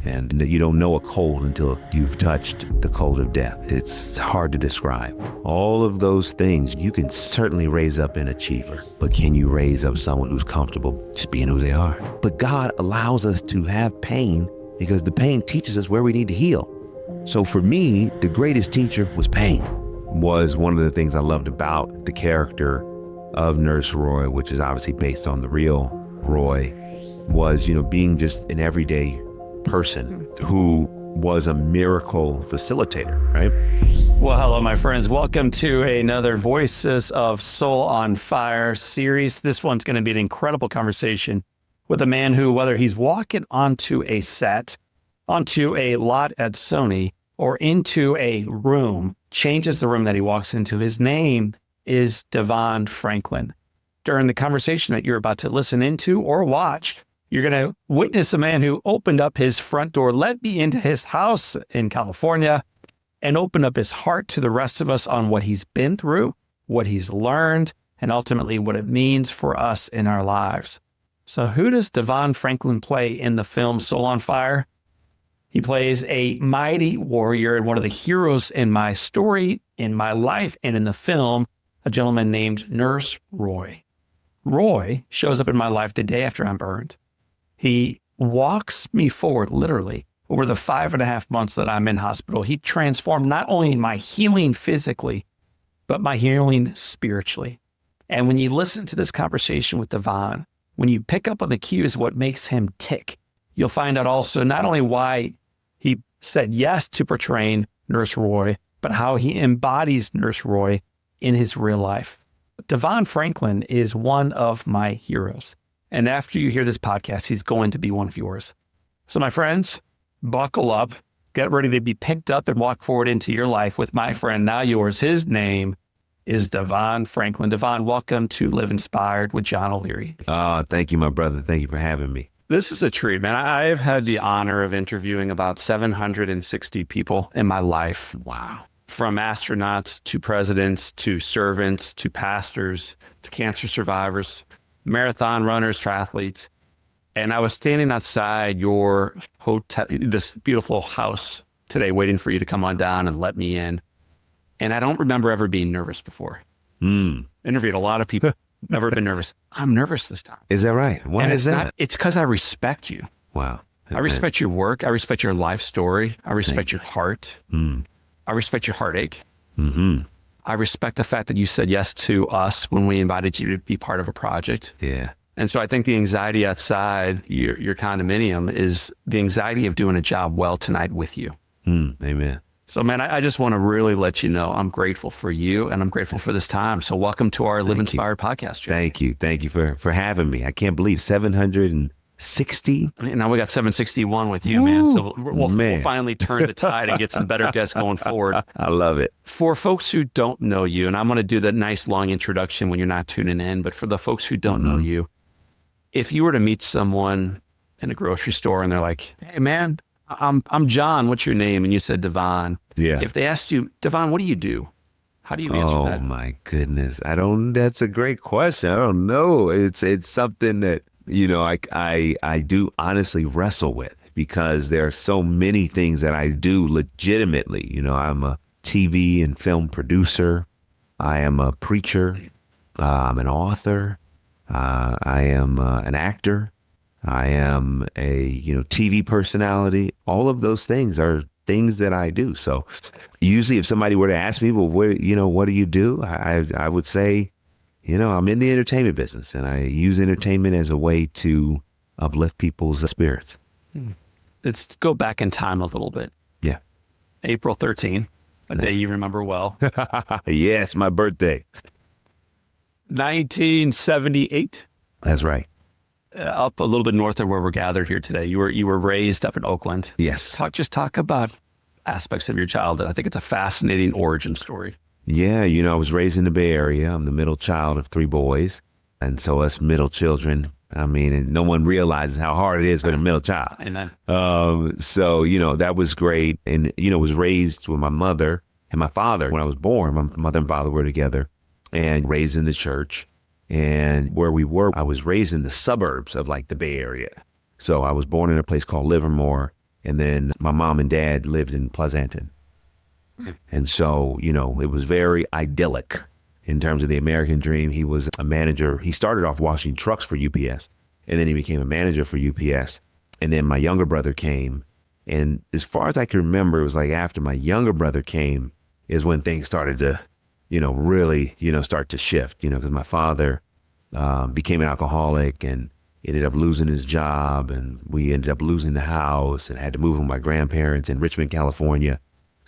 And you don't know a cold until you've touched the cold of death. It's hard to describe. All of those things, you can certainly raise up an achiever, but can you raise up someone who's comfortable just being who they are? But God allows us to have pain because the pain teaches us where we need to heal. So for me, the greatest teacher was pain. Was one of the things I loved about the character of Nurse Roy, which is obviously based on the real Roy, was, being just an everyday person who was a miracle facilitator, right? Well, hello, my friends. Welcome to another Voices of Soul on Fire series. This one's going to be an incredible conversation with a man who, whether he's walking onto a set, onto a lot at Sony, or into a room, changes the room that he walks into. His name is DeVon Franklin. During the conversation that you're about to listen into or watch, you're going to witness a man who opened up his front door, let me into his house in California, and opened up his heart to the rest of us on what he's been through, what he's learned, and ultimately what it means for us in our lives. So who does DeVon Franklin play in the film Soul on Fire? He plays a mighty warrior and one of the heroes in my story, in my life, and in the film, a gentleman named Nurse Roy. Roy shows up in my life the day after I'm burned. He walks me forward, literally, over the 5.5 months that I'm in hospital. He transformed not only my healing physically, but my healing spiritually. And when you listen to this conversation with DeVon, when you pick up on the cues, what makes him tick, you'll find out also not only why he said yes to portraying Nurse Roy, but how he embodies Nurse Roy in his real life. DeVon Franklin is one of my heroes. And after you hear this podcast, he's going to be one of yours. So my friends, buckle up, get ready to be picked up and walk forward into your life with my friend, now yours. His name is DeVon Franklin. DeVon, welcome to Live Inspired with John O'Leary. Thank you, my brother. Thank you for having me. This is a treat, man. I've had the honor of interviewing about 760 people in my life. Wow. From astronauts to presidents to servants to pastors to cancer survivors, marathon runners, triathletes. And I was standing outside your hotel, this beautiful house today, waiting for you to come on down and let me in. And I don't remember ever being nervous before. Interviewed a lot of people. Never been nervous. I'm nervous this time. Is that right? Why is that? It's because I respect you. Wow. I respect your work. I respect your life story. I respect your heart. I respect your heartache. I respect the fact that you said yes to us when we invited you to be part of a project. Yeah. And so I think the anxiety outside your condominium is the anxiety of doing a job well tonight with you. Amen. So, man, I just want to really let you know I'm grateful for you and I'm grateful for this time. So welcome to our Live Inspired podcast. Jay. Thank you. Thank you for having me. I can't believe 760. And now we got 761 with you, man. So we'll finally turn the tide and get some better guests going forward. I love it. For folks who don't know you, and I'm going to do that nice long introduction when you're not tuning in, but for the folks who don't know you, if you were to meet someone in a grocery store and they're like, hey, man, I'm John, what's your name? And you said DeVon. Yeah. If they asked you, DeVon, what do you do? How do you answer that? Oh my goodness. That's a great question. I don't know. It's something that, I do honestly wrestle with because there are so many things that I do legitimately. I'm a TV and film producer. I am a preacher. I'm an author. I am an actor. I am a, TV personality. All of those things are things that I do. So usually if somebody were to ask me, well, what do you do? I would say, I'm in the entertainment business and I use entertainment as a way to uplift people's spirits. Let's go back in time a little bit. Yeah. April 13th, a day you remember well. Yes, my birthday. 1978. That's right. Up a little bit north of where we're gathered here today. You were raised up in Oakland. Yes. Talk about aspects of your childhood. I think it's a fascinating origin story. Yeah, I was raised in the Bay Area. I'm the middle child of 3 boys. And so us middle children, and no one realizes how hard it is for a middle child. Amen. So, that was great. And, was raised with my mother and my father. When I was born, my mother and father were together and raised in the church. And where we were, I was raised in the suburbs of like the Bay Area. So I was born in a place called Livermore And then my mom and dad lived in Pleasanton. And so, it was very idyllic in terms of the American dream. He was a manager. He started off washing trucks for UPS, and then he became a manager for UPS. And then my younger brother came. And as far as I can remember, it was like after my younger brother came is when things started to, really, start to shift, because my father became an alcoholic and ended up losing his job. And we ended up losing the house and had to move with my grandparents in Richmond, California.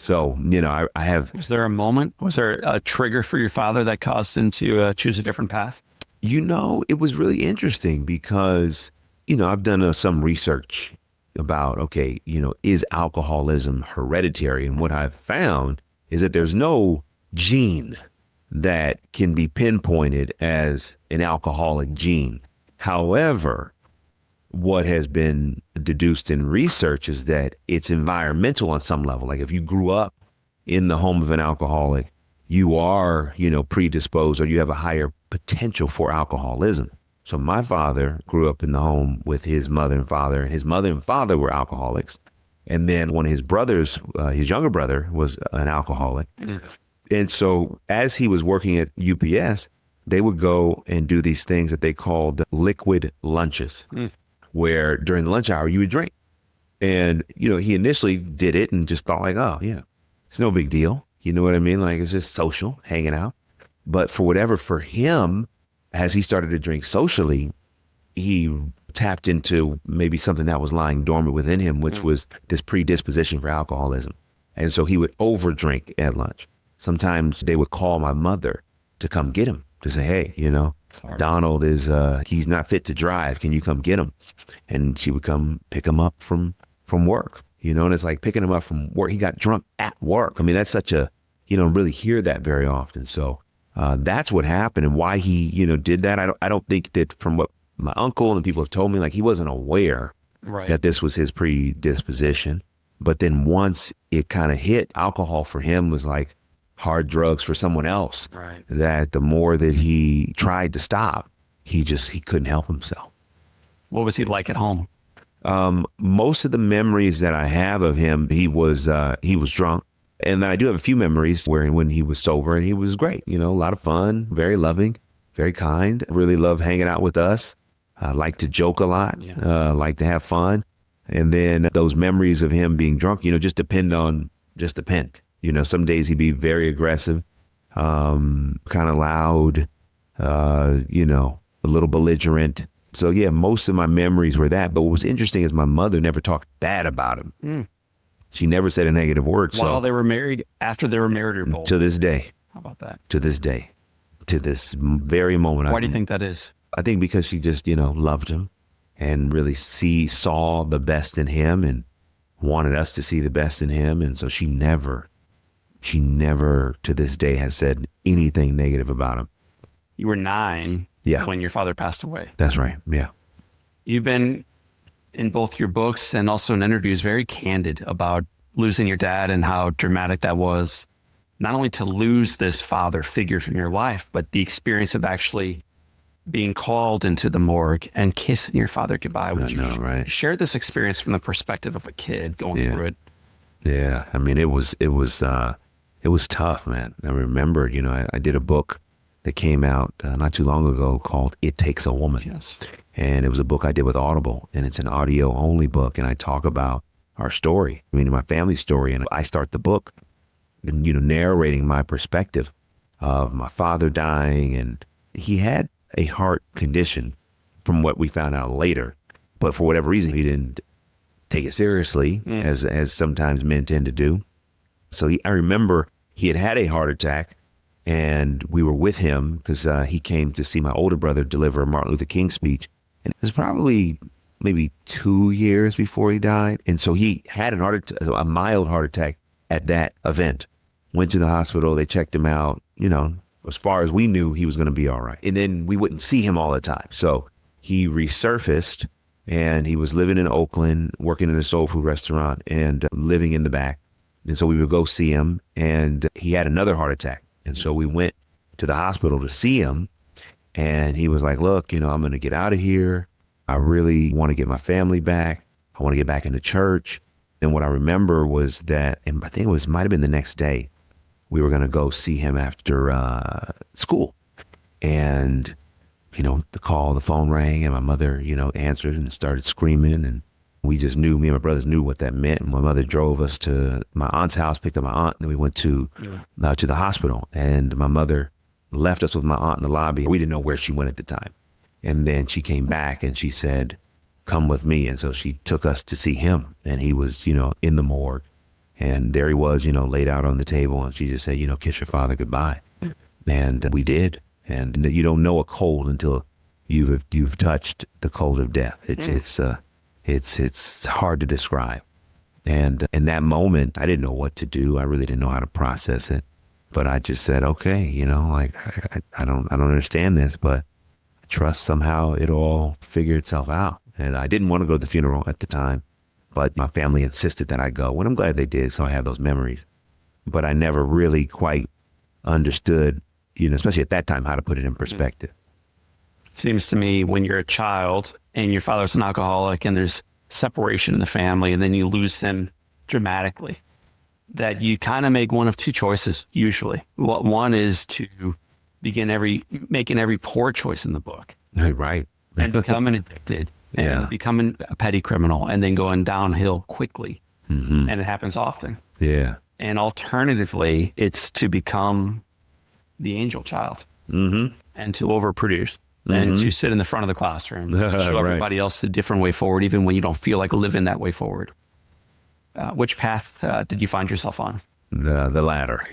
So, I have. Was there a moment? Was there a trigger for your father that caused him to choose a different path? It was really interesting because, I've done some research about, okay, is alcoholism hereditary? And what I've found is that there's no gene that can be pinpointed as an alcoholic gene. However, what has been deduced in research is that it's environmental on some level. Like if you grew up in the home of an alcoholic, you are, predisposed, or you have a higher potential for alcoholism. So my father grew up in the home with his mother and father, and his mother and father were alcoholics. And then one of his brothers, his younger brother, was an alcoholic. Mm. And so as he was working at UPS, they would go and do these things that they called liquid lunches, where during the lunch hour you would drink. And, he initially did it and just thought like, oh, yeah, it's no big deal. You know what I mean? Like it's just social, hanging out. But for him, as he started to drink socially, he tapped into maybe something that was lying dormant within him, which was this predisposition for alcoholism. And so he would overdrink at lunch. Sometimes they would call my mother to come get him, to say, hey, Donald is, he's not fit to drive. Can you come get him? And she would come pick him up from work, and it's like picking him up from work. He got drunk at work. I mean, that's such a, you don't really hear that very often. So that's what happened, and why he, did that. I don't think that, from what my uncle and people have told me, like he wasn't aware that this was his predisposition. But then once it kind of hit, alcohol for him was like hard drugs for someone else. Right. That the more that he tried to stop, he couldn't help himself. What was he like at home? Most of the memories that I have of him, he was drunk. And I do have a few memories when he was sober, and he was great, a lot of fun, very loving, very kind, really loved hanging out with us, liked to joke a lot, liked to have fun. And then those memories of him being drunk, just depend. Some days he'd be very aggressive, kind of loud, a little belligerent. So yeah, most of my memories were that. But what was interesting is my mother never talked bad about him. Mm. She never said a negative word. While they were married, after they were married, or both? To this day. How about that? To this day. To this very moment. Why do you think that is? I think because she just, loved him and really saw the best in him and wanted us to see the best in him. And so she never to this day has said anything negative about him. You were 9 when your father passed away. That's right. Yeah. You've been, in both your books and also in interviews, very candid about losing your dad and how dramatic that was, not only to lose this father figure from your life, but the experience of actually being called into the morgue and kissing your father goodbye. Would you share this experience from the perspective of a kid going through it? Yeah. I mean, it was tough, man. I remember, I did a book that came out not too long ago called It Takes a Woman. Yes. And it was a book I did with Audible, and it's an audio only book. And I talk about our story, my family story. And I start the book, narrating my perspective of my father dying. And he had a heart condition from what we found out later. But for whatever reason, he didn't take it seriously, as sometimes men tend to do. So I remember he had a heart attack, and we were with him because he came to see my older brother deliver a Martin Luther King speech. And it was probably maybe 2 years before he died. And so he had a mild heart attack at that event. Went to the hospital. They checked him out. As far as we knew, he was going to be all right. And then we wouldn't see him all the time. So he resurfaced, and he was living in Oakland, working in a soul food restaurant and living in the back. And so we would go see him, and he had another heart attack. And so we went to the hospital to see him, and he was like, look, I'm going to get out of here. I really want to get my family back. I want to get back into church. And what I remember was that, and I think might have been the next day, we were going to go see him after school. And, the phone rang and my mother, answered and started screaming. And we just knew, me and my brothers knew what that meant. And my mother drove us to my aunt's house, picked up my aunt, and then we went to the hospital. And my mother left us with my aunt in the lobby. We didn't know where she went at the time. And then she came back and she said, come with me. And so she took us to see him. And he was, in the morgue. And there he was, laid out on the table. And she just said, kiss your father goodbye. And we did. And you don't know a cold until you've touched the cold of death. It's hard to describe. And in that moment, I didn't know what to do. I really didn't know how to process it. But I just said, okay, I don't understand this, but I trust somehow it'll all figure itself out. And I didn't want to go to the funeral at the time, but my family insisted that I go. And I'm glad they did, so I have those memories. But I never really quite understood, especially at that time, how to put it in perspective. Seems to me when you're a child and your father's an alcoholic and there's separation in the family and then you lose him dramatically, that you kind of make one of two choices usually. One is to begin making every poor choice in the book. Right. And becoming addicted and becoming a petty criminal and then going downhill quickly. Mm-hmm. And it happens often. Yeah. And alternatively, it's to become the angel child and to overproduce and to sit in the front of the classroom, show everybody else the different way forward, even when you don't feel like living that way forward. Which path did you find yourself on? The latter,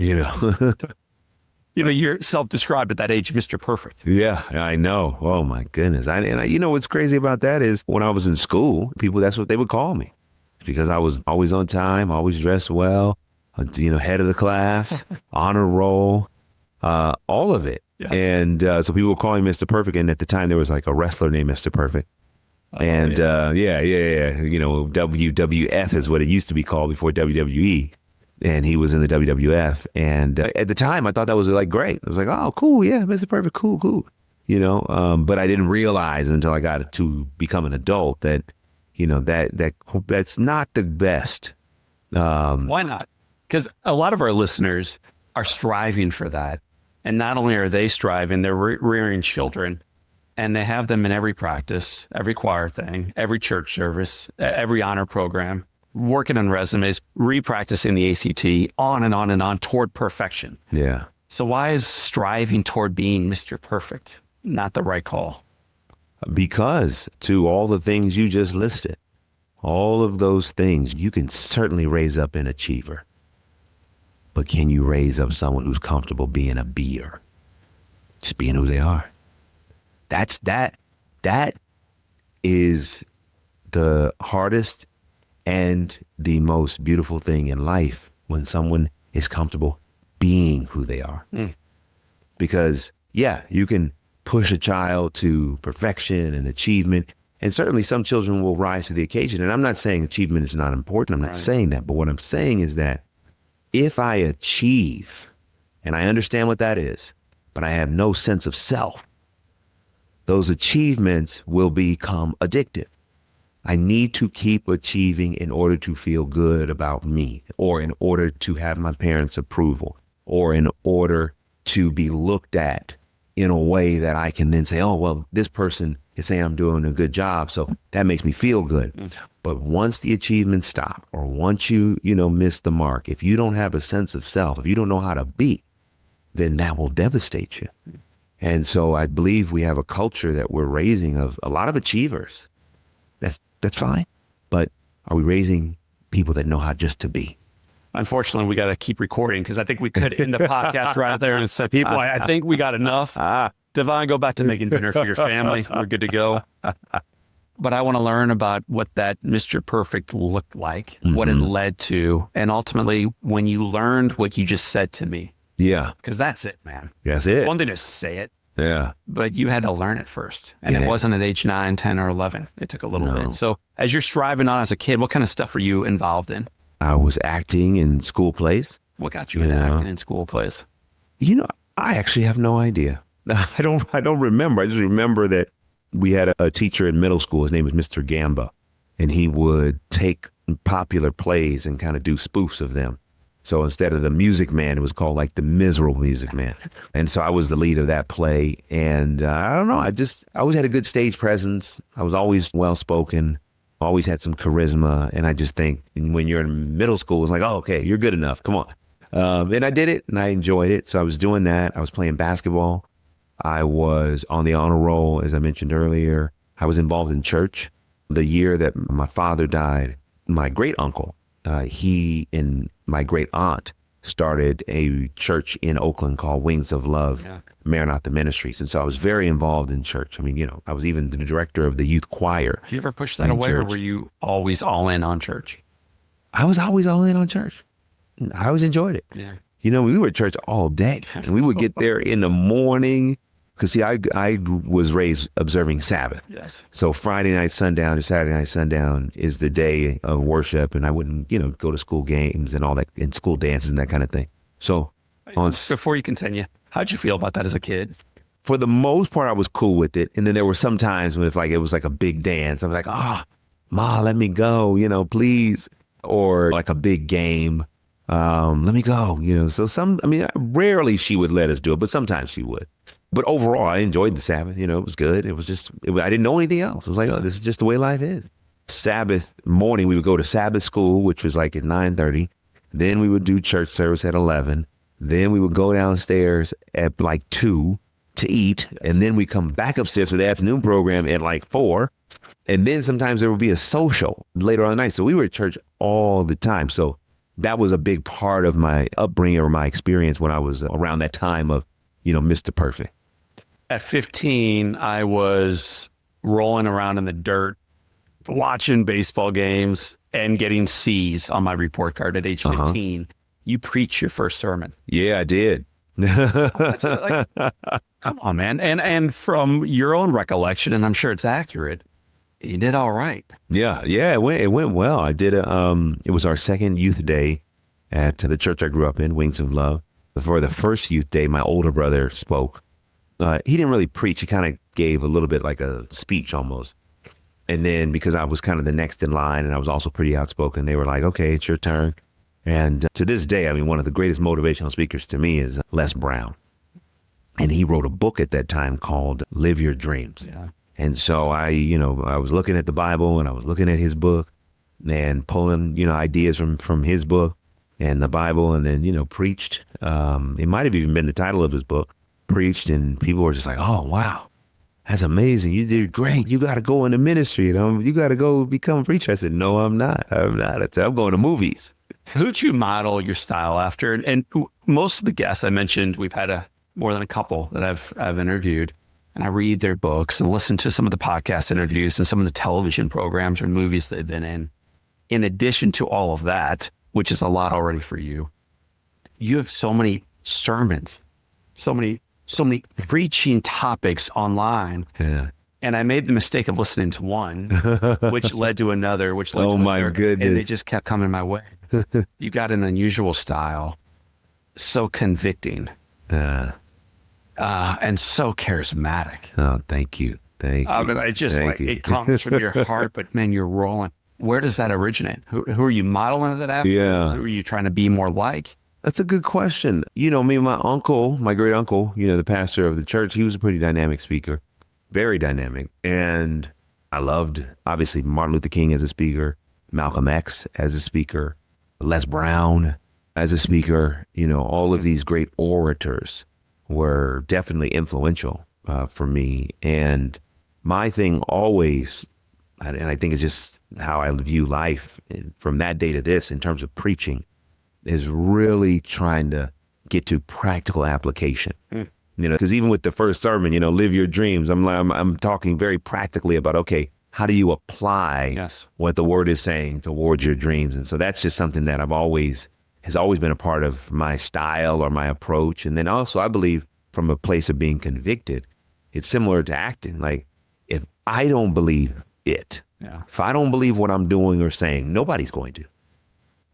You're self-described at that age, Mr. Perfect. Yeah, I know. Oh my goodness. What's crazy about that is when I was in school, that's what they would call me, because I was always on time, always dressed well, head of the class, honor roll, all of it. Yes. And so people were calling me Mr. Perfect. And at the time there was like a wrestler named Mr. Perfect. And WWF is what it used to be called before WWE. And he was in the WWF. And at the time, I thought that was like great. I was like, oh, cool. Yeah, Mr. Perfect. Cool. But I didn't realize until I got to become an adult that, that's not the best. Why not? Because a lot of our listeners are striving for that. And not only are they striving, they're rearing children. And they have them in every practice, every choir thing, every church service, every honor program, working on resumes, repracticing the ACT, on and on and on toward perfection. Yeah. So why is striving toward being Mr. Perfect not the right call? Because to all the things you just listed, all of those things, you can certainly raise up an achiever. But can you raise up someone who's comfortable being a beer? Just being who they are. That is the hardest and the most beautiful thing in life, when someone is comfortable being who they are. Because you can push a child to perfection and achievement, and certainly some children will rise to the occasion. And I'm not saying achievement is not important. I'm not saying that. But what I'm saying is that if I achieve, and I understand what that is, but I have no sense of self, those achievements will become addictive. I need to keep achieving in order to feel good about me, or in order to have my parents' approval, or in order to be looked at in a way that I can then say, oh, well, this person is saying I'm doing a good job, so that makes me feel good. But once the achievements stop, or once you miss the mark, if you don't have a sense of self, if you don't know how to be, then that will devastate you. And so I believe we have a culture that we're raising of a lot of achievers. That's fine. But are we raising people that know how just to be? Unfortunately, we got to keep recording, because I think we could end the podcast right there and say, people, I think we got enough. DeVon, go back to making dinner for your family. We're good to go. But I want to learn about what that Mr. Perfect looked like, what it led to, and ultimately when you learned what you just said to me. Yeah. Because that's it, man. That's it. It's one thing to say it. Yeah. But you had to learn it first. And it wasn't at age 9, 10, or 11. It took a little bit. So as you're striving on as a kid, what kind of stuff were you involved in? I was acting in school plays. What got you into acting in school plays? I actually have no idea. I don't remember. I just remember that we had a teacher in middle school. His name was Mr. Gamba. And he would take popular plays and kind of do spoofs of them. So instead of the Music Man, it was called like the Miserable Music Man. And so I was the lead of that play. And I don't know, I always had a good stage presence. I was always well-spoken, always had some charisma. And I just think when you're in middle school, it's like, oh, okay, you're good enough. Come on. And I did it and I enjoyed it. So I was doing that. I was playing basketball. I was on the honor roll, as I mentioned earlier. I was involved in church. The year that my father died, my great uncle, he and my great aunt started a church in Oakland called Wings of Love, Maranatha Ministries. And so I was very involved in church. I mean, you know, I was even the director of the youth choir. Did you ever push that away, or were you always all in on church? I was always all in on church. I always enjoyed it. Yeah. You know, we were at church all day and we would get there in the morning. Because, see, I was raised observing Sabbath. Yes. So Friday night sundown to Saturday night sundown is the day of worship. And I wouldn't, you know, go to school games and all that, and school dances and that kind of thing. So before you continue, how'd you feel about that as a kid? For the most part, I was cool with it. And then there were some times when it was like a big dance. I was like, Ma, let me go, you know, please. Or like a big game. Let me go, you know. So rarely she would let us do it, but sometimes she would. But overall, I enjoyed the Sabbath. You know, it was good. It was just, I didn't know anything else. It was like, oh, this is just the way life is. Sabbath morning, we would go to Sabbath school, which was like at 9:30. Then we would do church service at 11. Then we would go downstairs at like 2 to eat. And then we come back upstairs for the afternoon program at like 4. And then sometimes there would be a social later on the night. So we were at church all the time. So that was a big part of my upbringing or my experience when I was around that time of, you know, Mr. Perfect. At 15, I was rolling around in the dirt, watching baseball games and getting C's on my report card at age 15. You preached your first sermon. Yeah, I did. Come on, man. And from your own recollection, and I'm sure it's accurate, you did all right. Yeah, it went well. I did it was our second youth day at the church I grew up in, Wings of Love. For the first youth day, my older brother spoke. He didn't really preach. He kind of gave a little bit like a speech almost. And then because I was kind of the next in line and I was also pretty outspoken, they were like, okay, it's your turn. And to this day, I mean, one of the greatest motivational speakers to me is Les Brown. And he wrote a book at that time called Live Your Dreams. Yeah. And so I was looking at the Bible and I was looking at his book and pulling, you know, ideas from his book and the Bible, and then, you know, preached. It might have even been the title of his book, preached, and people were just like, oh, wow, that's amazing. You did great. You got to go into ministry. You got to go become a preacher. I said, no, I'm not. I'm going to movies. Who'd you model your style after? And most of the guests I mentioned, we've had more than a couple that I've interviewed, and I read their books and listen to some of the podcast interviews and some of the television programs or movies they've been in. In addition to all of that, which is a lot already for you, you have so many sermons, so many preaching topics online. Yeah. And I made the mistake of listening to one, which led to another, which led to another. Oh my goodness. And they just kept coming my way. You got an unusual style, so convicting, and so charismatic. Oh, thank you. Thank you. I mean, it comes from your heart, but man, you're rolling. Where does that originate? Who are you modeling that after? Yeah. Who are you trying to be more like? That's a good question. You know, me and my uncle, my great uncle, you know, the pastor of the church, he was a pretty dynamic speaker, very dynamic. And I loved, obviously, Martin Luther King as a speaker, Malcolm X as a speaker, Les Brown as a speaker. You know, all of these great orators were definitely influential for me. And my thing always, and I think it's just how I view life from that day to this in terms of preaching, is really trying to get to practical application. You know, because even with the first sermon, you know, live your dreams, I'm talking very practically about, okay, how do you apply what the word is saying towards your dreams? And so that's just something that has always been a part of my style or my approach. And then also, I believe from a place of being convicted, it's similar to acting. Like, if I don't believe it, if I don't believe what I'm doing or saying, nobody's going to.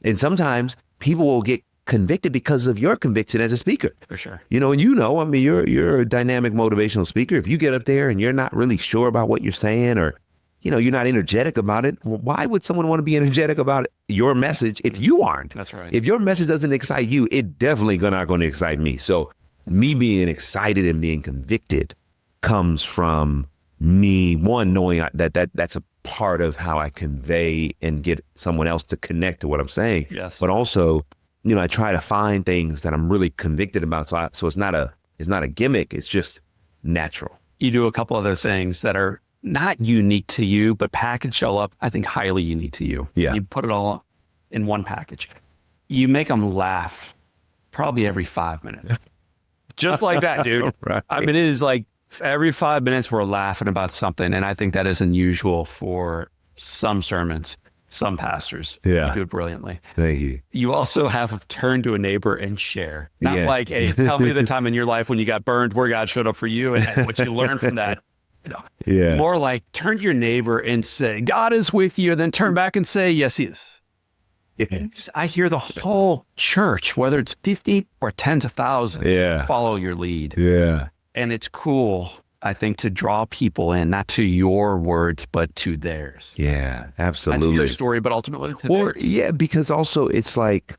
And sometimes people will get convicted because of your conviction as a speaker. For sure. You know, and I mean, you're a dynamic motivational speaker. If you get up there and you're not really sure about what you're saying, or you're not energetic about it. Well, why would someone want to be energetic about your message if you aren't? That's right. If your message doesn't excite you, it definitely not going to excite me. So me being excited and being convicted comes from me, one, knowing that's a part of how I convey and get someone else to connect to what I'm saying. Yes. But also, I try to find things that I'm really convicted about. So it's not a gimmick. It's just natural. You do a couple other things that are not unique to you, but package all up, I think, highly unique to you. Yeah. You put it all in one package. You make them laugh probably every 5 minutes. Just like that, dude. Right. I mean, it is like every 5 minutes we're laughing about something. And I think that is unusual for some sermons, some pastors. Yeah. You do it brilliantly. Thank you. You also have a turn to a neighbor and share. Not Yeah. like, hey, tell me the time in your life when you got burned, where God showed up for you and what you learned from that. Yeah. More like turn to your neighbor and say, God is with you. And then turn back and say, yes, he is. Yeah. I hear the whole church, whether it's 50 or tens of thousands, Yeah. follow your lead. Yeah. And it's cool, I think, to draw people in, not to your words, but to theirs. Yeah. Not Absolutely. to your story, but ultimately to Or theirs. yeah, because also it's like,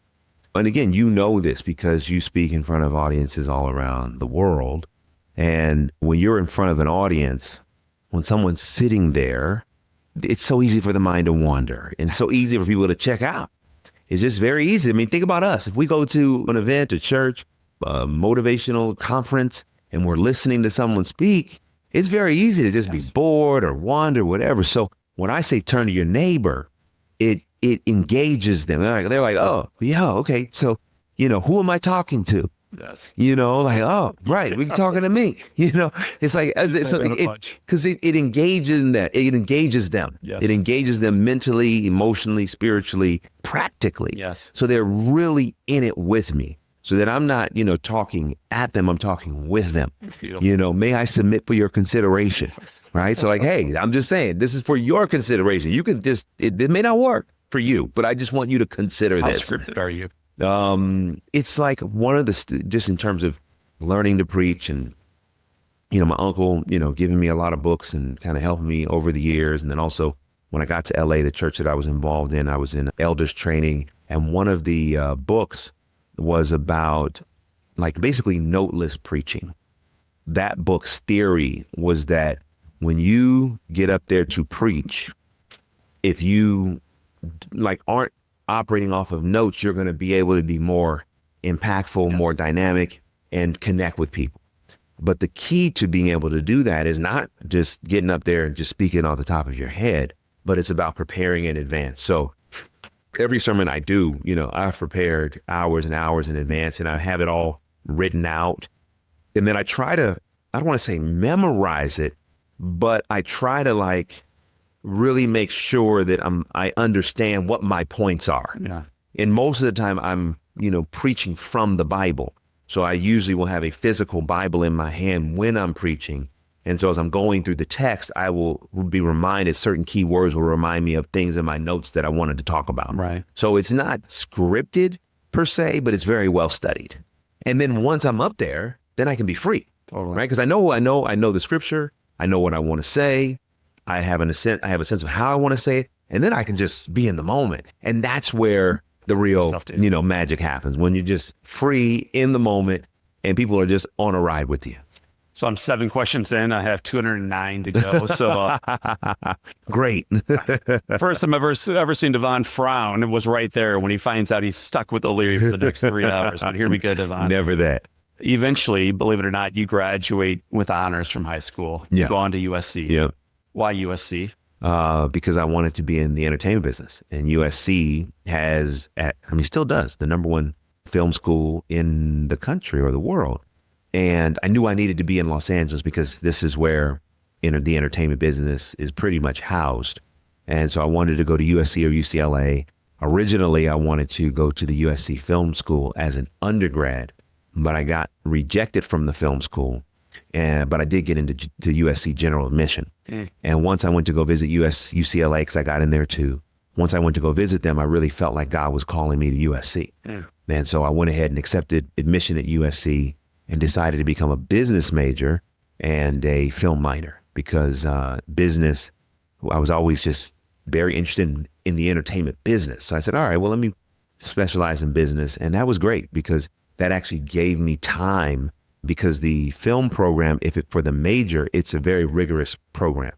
and again, this because you speak in front of audiences all around the world. And when you're in front of an audience, when someone's sitting there, it's so easy for the mind to wander and so easy for people to check out. It's just very easy. I mean, think about us. If we go to an event, a church, a motivational conference, and we're listening to someone speak, it's very easy to just be bored or wander, whatever. So when I say turn to your neighbor, it engages them. They're like, oh, yeah, okay. So, who am I talking to? Yes. Like, oh, right, we're talking to me. It's like, because it engages them. It engages them. Yes. It engages them mentally, emotionally, spiritually, practically. Yes. So they're really in it with me. So that I'm not, talking at them, I'm talking with them. Beautiful. May I submit for your consideration, right? So like, hey, I'm just saying, this is for your consideration. You can just, it may not work for you, but I just want you to consider How this. scripted are you? It's like one of the, just in terms of learning to preach and, my uncle, giving me a lot of books and kind of helping me over the years. And then also when I got to LA, the church that I was involved in, I was in elders training. And one of the books was about like basically noteless preaching. That book's theory was that when you get up there to preach, if you aren't operating off of notes, you're going to be able to be more impactful, Yes. more dynamic, and connect with people. But the key to being able to do that is not just getting up there and just speaking off the top of your head, but it's about preparing in advance. So every sermon I do, I've prepared hours and hours in advance and I have it all written out. And then I try to, I don't want to say memorize it, but I try to really make sure that I understand what my points are. Yeah. And most of the time I'm, preaching from the Bible. So I usually will have a physical Bible in my hand when I'm preaching. And so as I'm going through the text, I will be reminded, certain key words will remind me of things in my notes that I wanted to talk about. Right. So it's not scripted per se, but it's very well studied. And then once I'm up there, then I can be free. Totally. Right. Because I know the scripture. I know what I want to say. I have a sense of how I want to say it. And then I can just be in the moment. And that's where the real, Stuff, dude. magic happens, when you're just free in the moment and people are just on a ride with you. So I'm 7 questions in. I have 209 to go. So Great. first time I've ever seen DeVon frown was right there when he finds out he's stuck with O'Leary for the next 3 hours. But here we go, DeVon. Never that. Eventually, believe it or not, you graduate with honors from high school. Yeah. You go on to USC. Yeah. Why USC? Because I wanted to be in the entertainment business. And USC still does, the number one film school in the country or the world. And I knew I needed to be in Los Angeles because this is where the entertainment business is pretty much housed. And so I wanted to go to USC or UCLA. Originally, I wanted to go to the USC Film School as an undergrad, but I got rejected from the film school. But I did get into USC general admission. And once I went to go visit UCLA, because I got in there too, once I went to go visit them, I really felt like God was calling me to USC. And so I went ahead and accepted admission at USC and decided to become a business major and a film minor, because business I was always just very interested in the entertainment business. So I said, all right, well, let me specialize in business. And that was great because that actually gave me time, because the film program, for the major, it's a very rigorous program.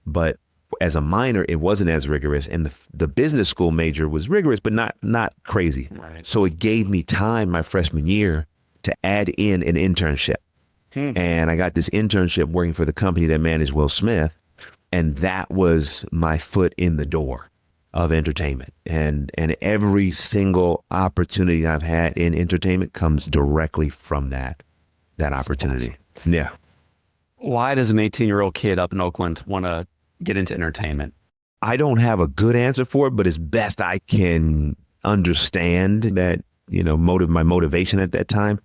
But as a minor, it wasn't as rigorous. And the business school major was rigorous, but not crazy. Right. So it gave me time my freshman year to add in an internship. And I got this internship working for the company that managed Will Smith. And that was my foot in the door of entertainment. And every single opportunity I've had in entertainment comes directly from that opportunity. Awesome. Yeah. Why does an 18-year-old kid up in Oakland want to get into entertainment? I don't have a good answer for it, but as best I can understand that, my motivation at that time.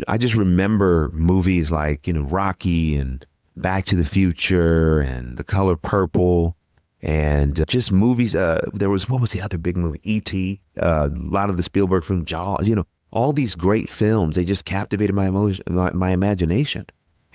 I just remember movies like, Rocky and Back to the Future and The Color Purple, and just movies. There was, what was the other big movie? E.T., a lot of the Spielberg film, Jaws, all these great films. They just captivated my imagination.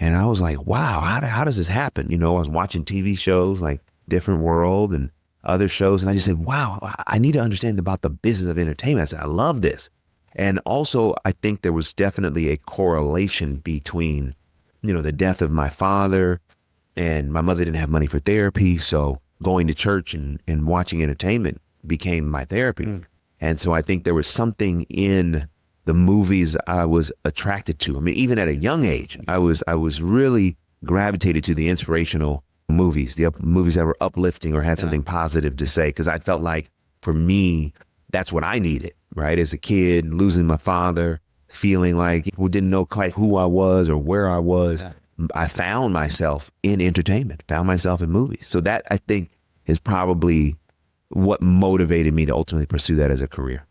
And I was like, wow, how does this happen? I was watching TV shows like Different World and other shows. And I just said, wow, I need to understand about the business of entertainment. I said, I love this. And also, I think there was definitely a correlation between, the death of my father, and my mother didn't have money for therapy. So going to church and watching entertainment became my therapy. And so I think there was something in the movies I was attracted to. I mean, even at a young age, I was really gravitated to the inspirational movies, the movies that were uplifting or had something positive to say. Because I felt like, for me, that's what I needed, right? As a kid, losing my father, feeling like people didn't know quite who I was or where I was. Yeah. I found myself in entertainment, found myself in movies. So that, I think, is probably what motivated me to ultimately pursue that as a career.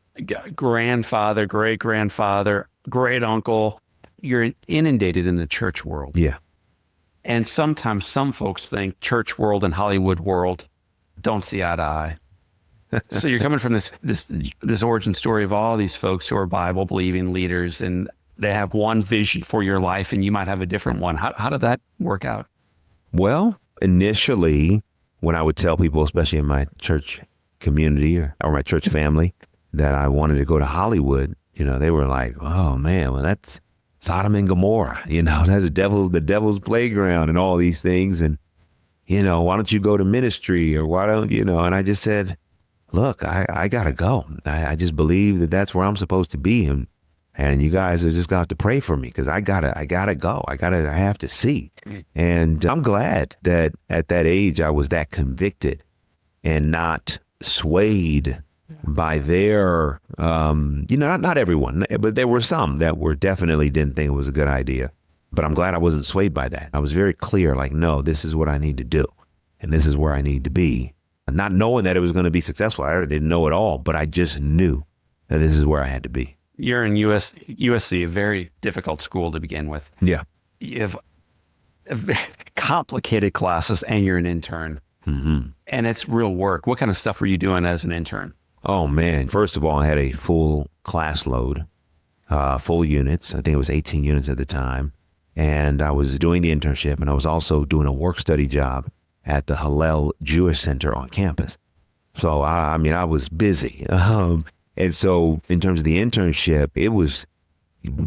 Grandfather, great-grandfather, great uncle, you're inundated in the church world. Yeah. And sometimes some folks think church world and Hollywood world don't see eye to eye. So you're coming from this origin story of all these folks who are Bible believing leaders, and they have one vision for your life and you might have a different one. How did that work out? Well, initially, when I would tell people, especially in my church community or my church family, that I wanted to go to Hollywood, they were like, oh man, well, that's Sodom and Gomorrah, that's the devil's playground and all these things. And, why don't you go to ministry, or why don't, and I just said, look, I gotta go. I just believe that that's where I'm supposed to be. And you guys are just gonna have to pray for me, because I gotta go. I have to see. And I'm glad that at that age I was that convicted and not swayed by their, not everyone, but there were some that definitely didn't think it was a good idea. But I'm glad I wasn't swayed by that. I was very clear, like, no, this is what I need to do, and this is where I need to be. Not knowing that it was going to be successful. I didn't know it all, but I just knew that this is where I had to be. You're in USC, a very difficult school to begin with. Yeah. You have complicated classes, and you're an intern. Mm-hmm. And it's real work. What kind of stuff were you doing as an intern? Oh, man. First of all, I had a full class load, full units. I think it was 18 units at the time. And I was doing the internship, and I was also doing a work study job at the Hillel Jewish Center on campus. So, I was busy. And so in terms of the internship, it was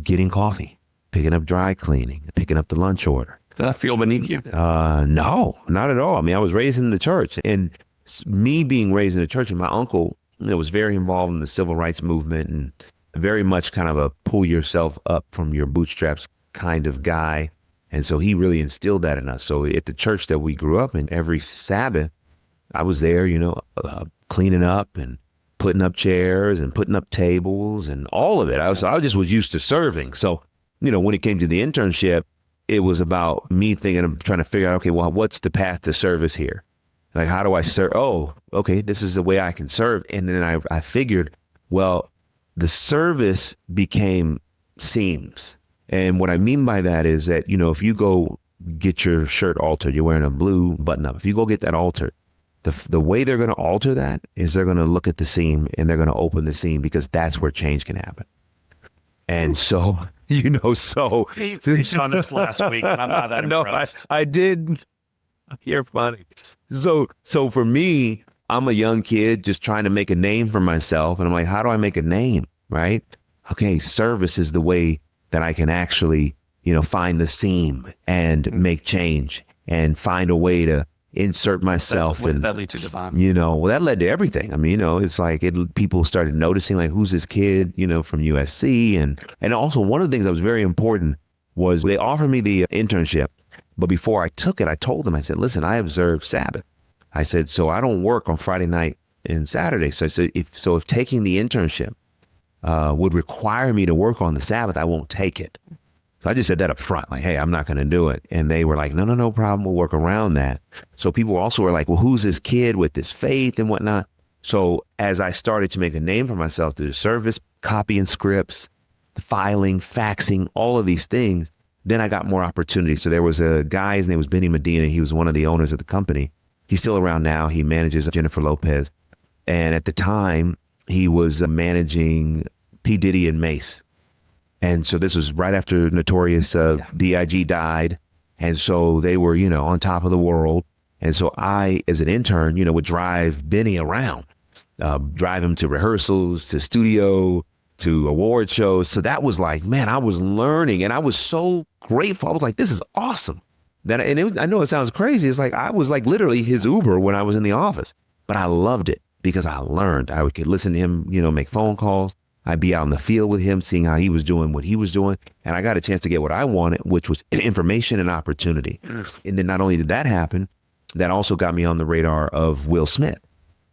getting coffee, picking up dry cleaning, picking up the lunch order. Did that feel beneath you? No, not at all. I was raised in the church, and me being raised in the church, and my uncle was very involved in the civil rights movement, and very much kind of a pull yourself up from your bootstraps kind of guy. And so he really instilled that in us. So at the church that we grew up in, every Sabbath, I was there, cleaning up and putting up chairs and putting up tables and all of it. I just was used to serving. So, when it came to the internship, it was about me thinking of trying to figure out, okay, well, what's the path to service here? Like, how do I serve? Oh, okay, this is the way I can serve. And then I figured, well, the service became seams. And what I mean by that is that, if you go get your shirt altered, you're wearing a blue button up. If you go get that altered, the way they're going to alter that is they're going to look at the seam and they're going to open the seam, because that's where change can happen. And so, so. You on this last week, and I'm not that impressed. I did. You're funny. So for me, I'm a young kid just trying to make a name for myself. And I'm like, how do I make a name? Right? Okay, service is the way that I can actually, find the seam and make change and find a way to insert myself. What did and that lead to, DeVon? well, that led to everything. I mean, it's like people started noticing, like, who's this kid, from USC. And also one of the things that was very important was they offered me the internship. But before I took it, I told them, I said, listen, I observe Sabbath. I said, so I don't work on Friday night and Saturday. So I said, if taking the internship would require me to work on the Sabbath, I won't take it. So I just said that up front, like, hey, I'm not going to do it. And they were like, no problem. We'll work around that. So people also were like, well, who's this kid with this faith and whatnot? So as I started to make a name for myself through the service, copying scripts, filing, faxing, all of these things, then I got more opportunities. So there was a guy, his name was Benny Medina. He was one of the owners of the company. He's still around now. He manages Jennifer Lopez. And at the time, he was managing P. Diddy and Mace. And so this was right after Notorious B.I.G. died. And so they were, on top of the world. And so I, as an intern, would drive Benny around, drive him to rehearsals, to studio, to award shows. So that was like, man, I was learning and I was so grateful. I was like, this is awesome. I know it sounds crazy. It's like, I was like literally his Uber when I was in the office, but I loved it because I learned. I could listen to him, make phone calls. I'd be out in the field with him, seeing how he was doing what he was doing. And I got a chance to get what I wanted, which was information and opportunity. And then not only did that happen, that also got me on the radar of Will Smith.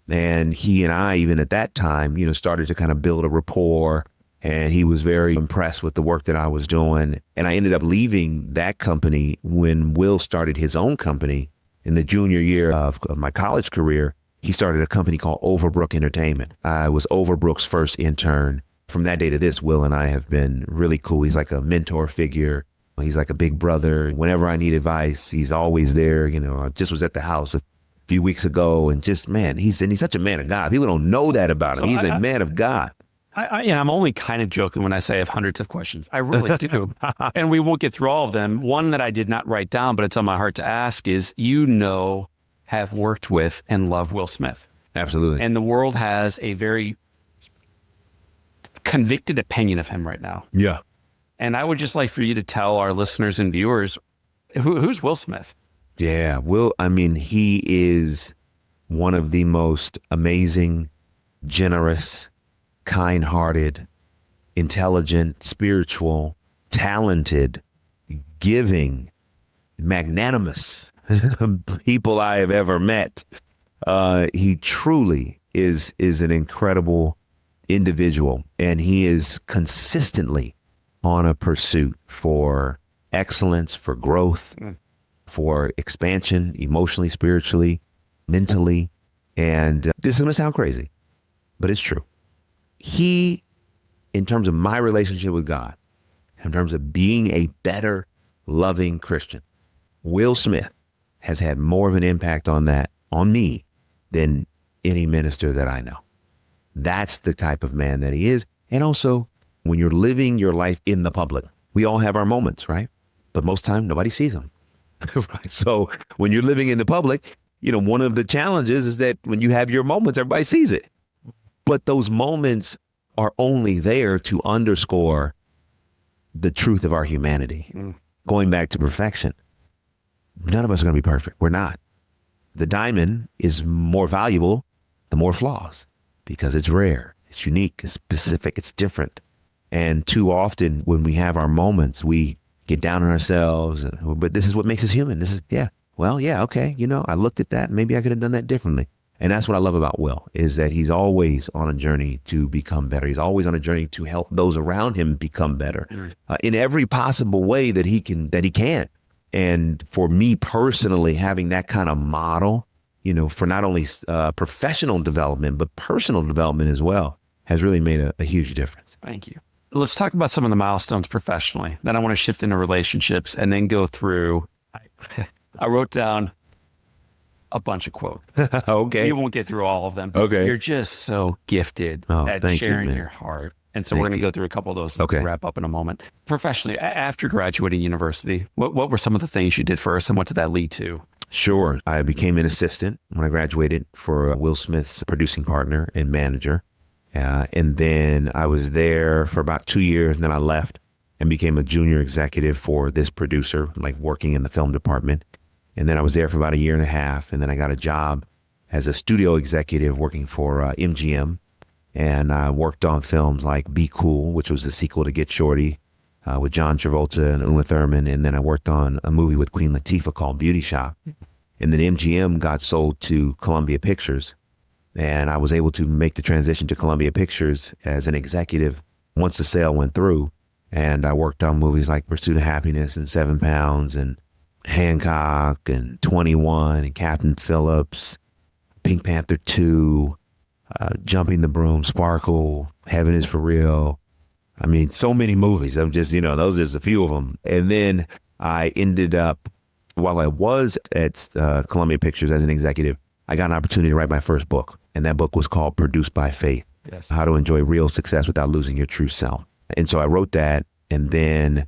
And he and I, even at that time, started to kind of build a rapport. And he was very impressed with the work that I was doing. And I ended up leaving that company when Will started his own company in the junior year of my college career. He started a company called Overbrook Entertainment. I was Overbrook's first intern. From that day to this, Will and I have been really cool. He's like a mentor figure. He's like a big brother. Whenever I need advice, he's always there. I just was at the house a few weeks ago, and just, man, he's such a man of God. People don't know that about him. He's a man of God. I'm only kind of joking when I say I have hundreds of questions. I really do. And we won't get through all of them. One that I did not write down, but it's on my heart to ask is, have worked with and love Will Smith. Absolutely. And the world has a very convicted opinion of him right now. Yeah. And I would just like for you to tell our listeners and viewers, who's Will Smith? Yeah. He is one of the most amazing, generous, kind-hearted, intelligent, spiritual, talented, giving, magnanimous people I have ever met. He truly is an incredible individual, and he is consistently on a pursuit for excellence, for growth, for expansion, emotionally, spiritually, mentally. And this is going to sound crazy, but it's true. He, in terms of my relationship with God, in terms of being a better, loving Christian, Will Smith has had more of an impact on me, than any minister that I know. That's the type of man that he is. And also, when you're living your life in the public, we all have our moments, right? But most time, nobody sees them. Right? So when you're living in the public, one of the challenges is that when you have your moments, everybody sees it. But those moments are only there to underscore the truth of our humanity. Going back to perfection. None of us are going to be perfect. We're not. The diamond is more valuable the more flaws, because it's rare, it's unique, it's specific, it's different. And too often when we have our moments, we get down on ourselves. But this is what makes us human. This is, okay. I looked at that. Maybe I could have done that differently. And that's what I love about Will, is that he's always on a journey to become better. He's always on a journey to help those around him become better in every possible way that he can. And for me personally, having that kind of model, for not only professional development, but personal development as well, has really made a huge difference. Thank you. Let's talk about some of the milestones professionally. Then I want to shift into relationships and then go through. I wrote down a bunch of quotes. Okay. You won't get through all of them. Okay. You're just so gifted at sharing your heart. And so we're going to go through a couple of those to wrap up in a moment. Professionally, after graduating university, what were some of the things you did first, and what did that lead to? Sure. I became an assistant when I graduated for Will Smith's producing partner and manager. And then I was there for about 2 years, and then I left and became a junior executive for this producer, like working in the film department. And then I was there for about a year and a half, and then I got a job as a studio executive working for MGM. And I worked on films like Be Cool, which was the sequel to Get Shorty, with John Travolta and Uma Thurman. And then I worked on a movie with Queen Latifah called Beauty Shop. And then MGM got sold to Columbia Pictures. And I was able to make the transition to Columbia Pictures as an executive once the sale went through. And I worked on movies like Pursuit of Happiness and 7 Pounds and Hancock and 21 and Captain Phillips, Pink Panther 2, Jumping the Broom, Sparkle, Heaven is for Real. I mean, so many movies. I'm just, those are just a few of them. And then I ended up, while I was at Columbia Pictures as an executive, I got an opportunity to write my first book. And that book was called Produced by Faith. Yes. How to Enjoy Real Success Without Losing Your True Self. And so I wrote that. And then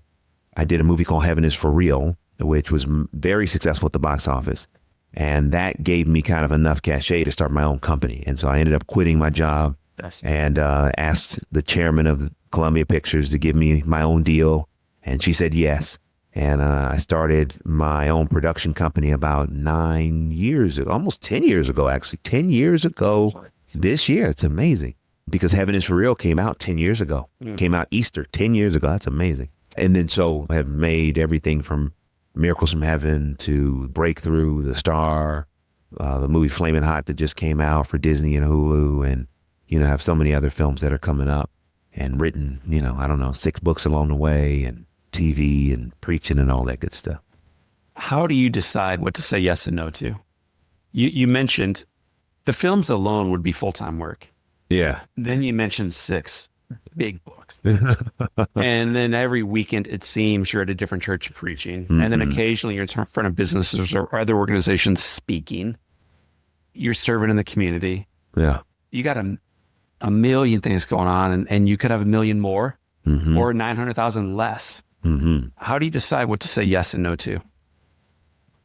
I did a movie called Heaven is for Real, which was very successful at the box office. And that gave me kind of enough cachet to start my own company. And so I ended up quitting my job and asked the chairman of Columbia Pictures to give me my own deal. And she said yes. And I started my own production company about 9 years ago, almost 10 years ago, actually. 10 years ago this year. It's amazing. Because Heaven is for Real came out 10 years ago. Came out Easter 10 years ago. That's amazing. And then so I have made everything from Miracles from Heaven to Breakthrough, The Star, the movie Flamin' Hot that just came out for Disney and Hulu, and, have so many other films that are coming up, and written, 6 books along the way, and TV and preaching and all that good stuff. How do you decide what to say yes and no to? You mentioned the films alone would be full-time work. Yeah. Then you mentioned 6 big books. And then every weekend, it seems you're at a different church preaching. Mm-hmm. And then occasionally you're in front of businesses or other organizations speaking. You're serving in the community. Yeah. You got a million things going on, and you could have a million more or 900,000 less. Mm-hmm. How do you decide what to say yes and no to?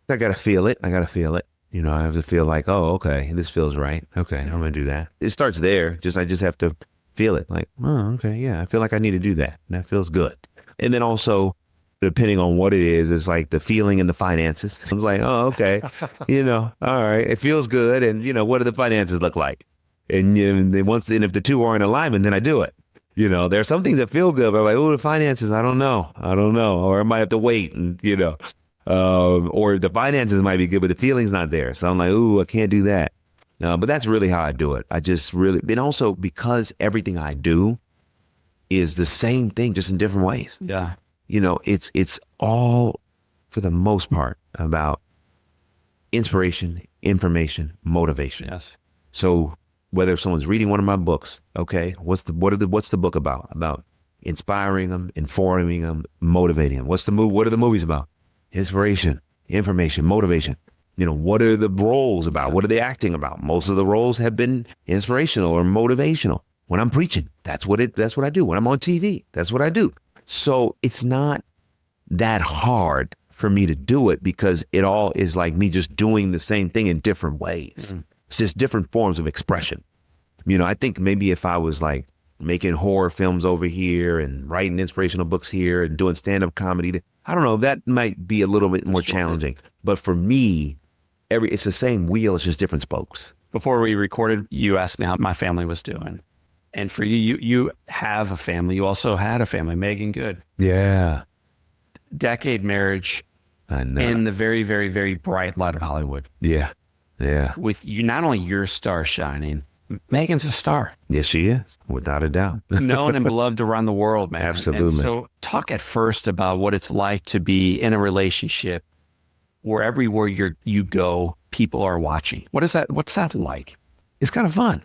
I got to feel it. I have to feel like, oh, okay, this feels right. Okay, I'm going to do that. It starts there. I just have to feel it. Like, oh, okay, yeah, I feel like I need to do that. And that feels good. And then also, depending on what it is, it's like the feeling and the finances. It's like, oh, okay, all right, it feels good. And, what do the finances look like? And and if the two are in alignment, then I do it. There are some things that feel good, but I'm like, oh, the finances, I don't know. Or I might have to wait and, or the finances might be good, but the feeling's not there. So I'm like, ooh, I can't do that. But that's really how I do it. I just really, and also because everything I do is the same thing, just in different ways. Yeah. It's all, for the most part, about inspiration, information, motivation. Yes. So whether someone's reading one of my books, okay, what's the book about? About inspiring them, informing them, motivating them. What are the movies about? Inspiration, information, motivation. What are the roles about? What are they acting about? Most of the roles have been inspirational or motivational. When I'm preaching, that's what I do. When I'm on TV, that's what I do. So it's not that hard for me to do it because it all is like me just doing the same thing in different ways. Mm. It's just different forms of expression. I think maybe if I was like making horror films over here and writing inspirational books here and doing stand-up comedy, I don't know, that might be a little bit more challenging. But for me, it's the same wheel, it's just different spokes. Before we recorded, you asked me how my family was doing. And for you have a family. You also had a family, Megan Good. Yeah. Decade marriage. I know. In the very, very, very bright light of Hollywood. Yeah. Yeah. With you, not only your star shining, Megan's a star. Yes, she is, without a doubt. Known and beloved around the world, man. Absolutely. And so talk at first about what it's like to be in a relationship where everywhere you go, people are watching. What's that like? It's kind of fun.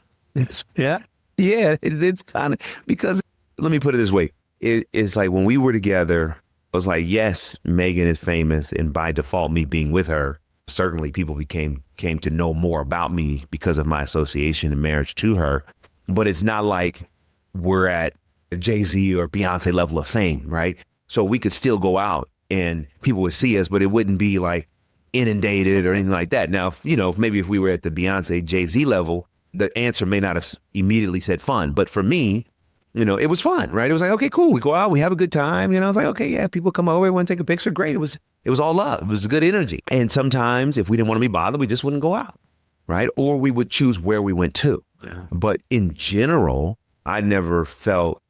Yeah. It's kind of, because let me put it this way. It's like when we were together, I was like, yes, Megan is famous. And by default, me being with her, certainly people came to know more about me because of my association and marriage to her. But it's not like we're at Jay-Z or Beyonce level of fame, right? So we could still go out and people would see us, but it wouldn't be like inundated or anything like that. Now, maybe if we were at the Beyonce, Jay-Z level, the answer may not have immediately said fun. But for me, it was fun, right? It was like, okay, cool. We go out, we have a good time. I was like, okay, yeah, people come over, want to take a picture. Great. It was all love. It was good energy. And sometimes if we didn't want to be bothered, we just wouldn't go out, right? Or we would choose where we went to. Yeah. But in general, I never felt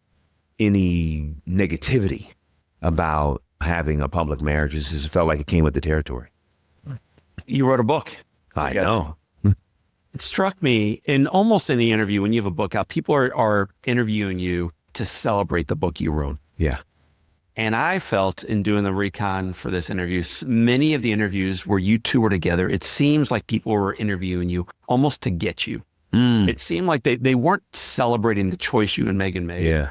any negativity about having a public marriage. It just felt like it came with the territory. You wrote a book. I know. It struck me in almost any interview when you have a book out, people are interviewing you to celebrate the book you wrote. Yeah. And I felt in doing the recon for this interview, many of the interviews where you two were together, it seems like people were interviewing you almost to get you. It seemed like they weren't celebrating the choice you and Megan made. Yeah.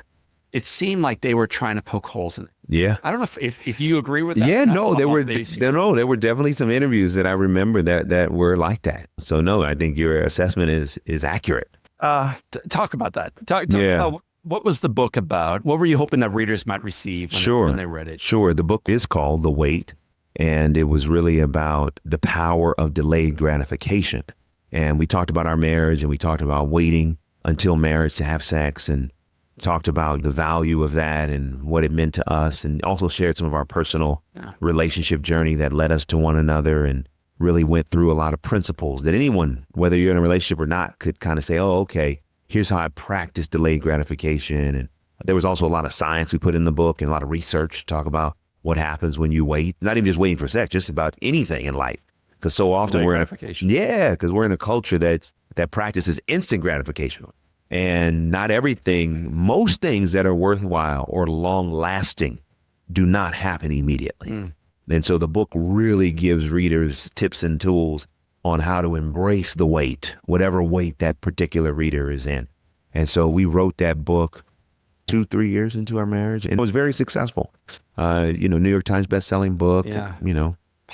It seemed like they were trying to poke holes in it. Yeah. I don't know if you agree with that. Yeah, no, there were definitely some interviews that I remember that were like that. So no, I think your assessment is accurate. Talk about that. Talk about what was the book about? What were you hoping that readers might receive when they read it? Sure. The book is called The Wait, and it was really about the power of delayed gratification. And we talked about our marriage, and we talked about waiting until marriage to have sex, and talked about the value of that and what it meant to us, and also shared some of our personal relationship journey that led us to one another, and really went through a lot of principles that anyone, whether you're in a relationship or not, could kind of say, oh, okay, here's how I practice delayed gratification. And there was also a lot of science we put in the book and a lot of research to talk about what happens when you wait, not even just waiting for sex, just about anything in life. Because so often because we're in a culture that practices instant gratification. And most things that are worthwhile or long lasting do not happen immediately. And so the book really gives readers tips and tools on how to embrace the wait, whatever wait that particular reader is in. And so we wrote that book 2-3 years into our marriage, and it was very successful. New York Times bestselling book,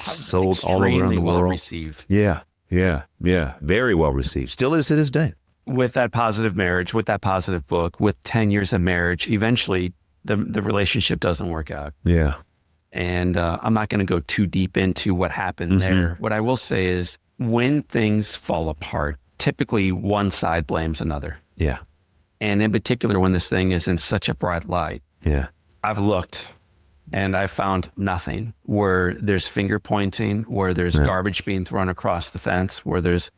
sold all around the world. Well received. Yeah. Very well received. Still is to this day. With that positive marriage, with that positive book, with 10 years of marriage, eventually the relationship doesn't work out. Yeah. And I'm not going to go too deep into what happened there. What I will say is when things fall apart, typically one side blames another. Yeah. And in particular, when this thing is in such a bright light. Yeah. I've looked and I found nothing where there's finger pointing, where there's garbage being thrown across the fence, where there's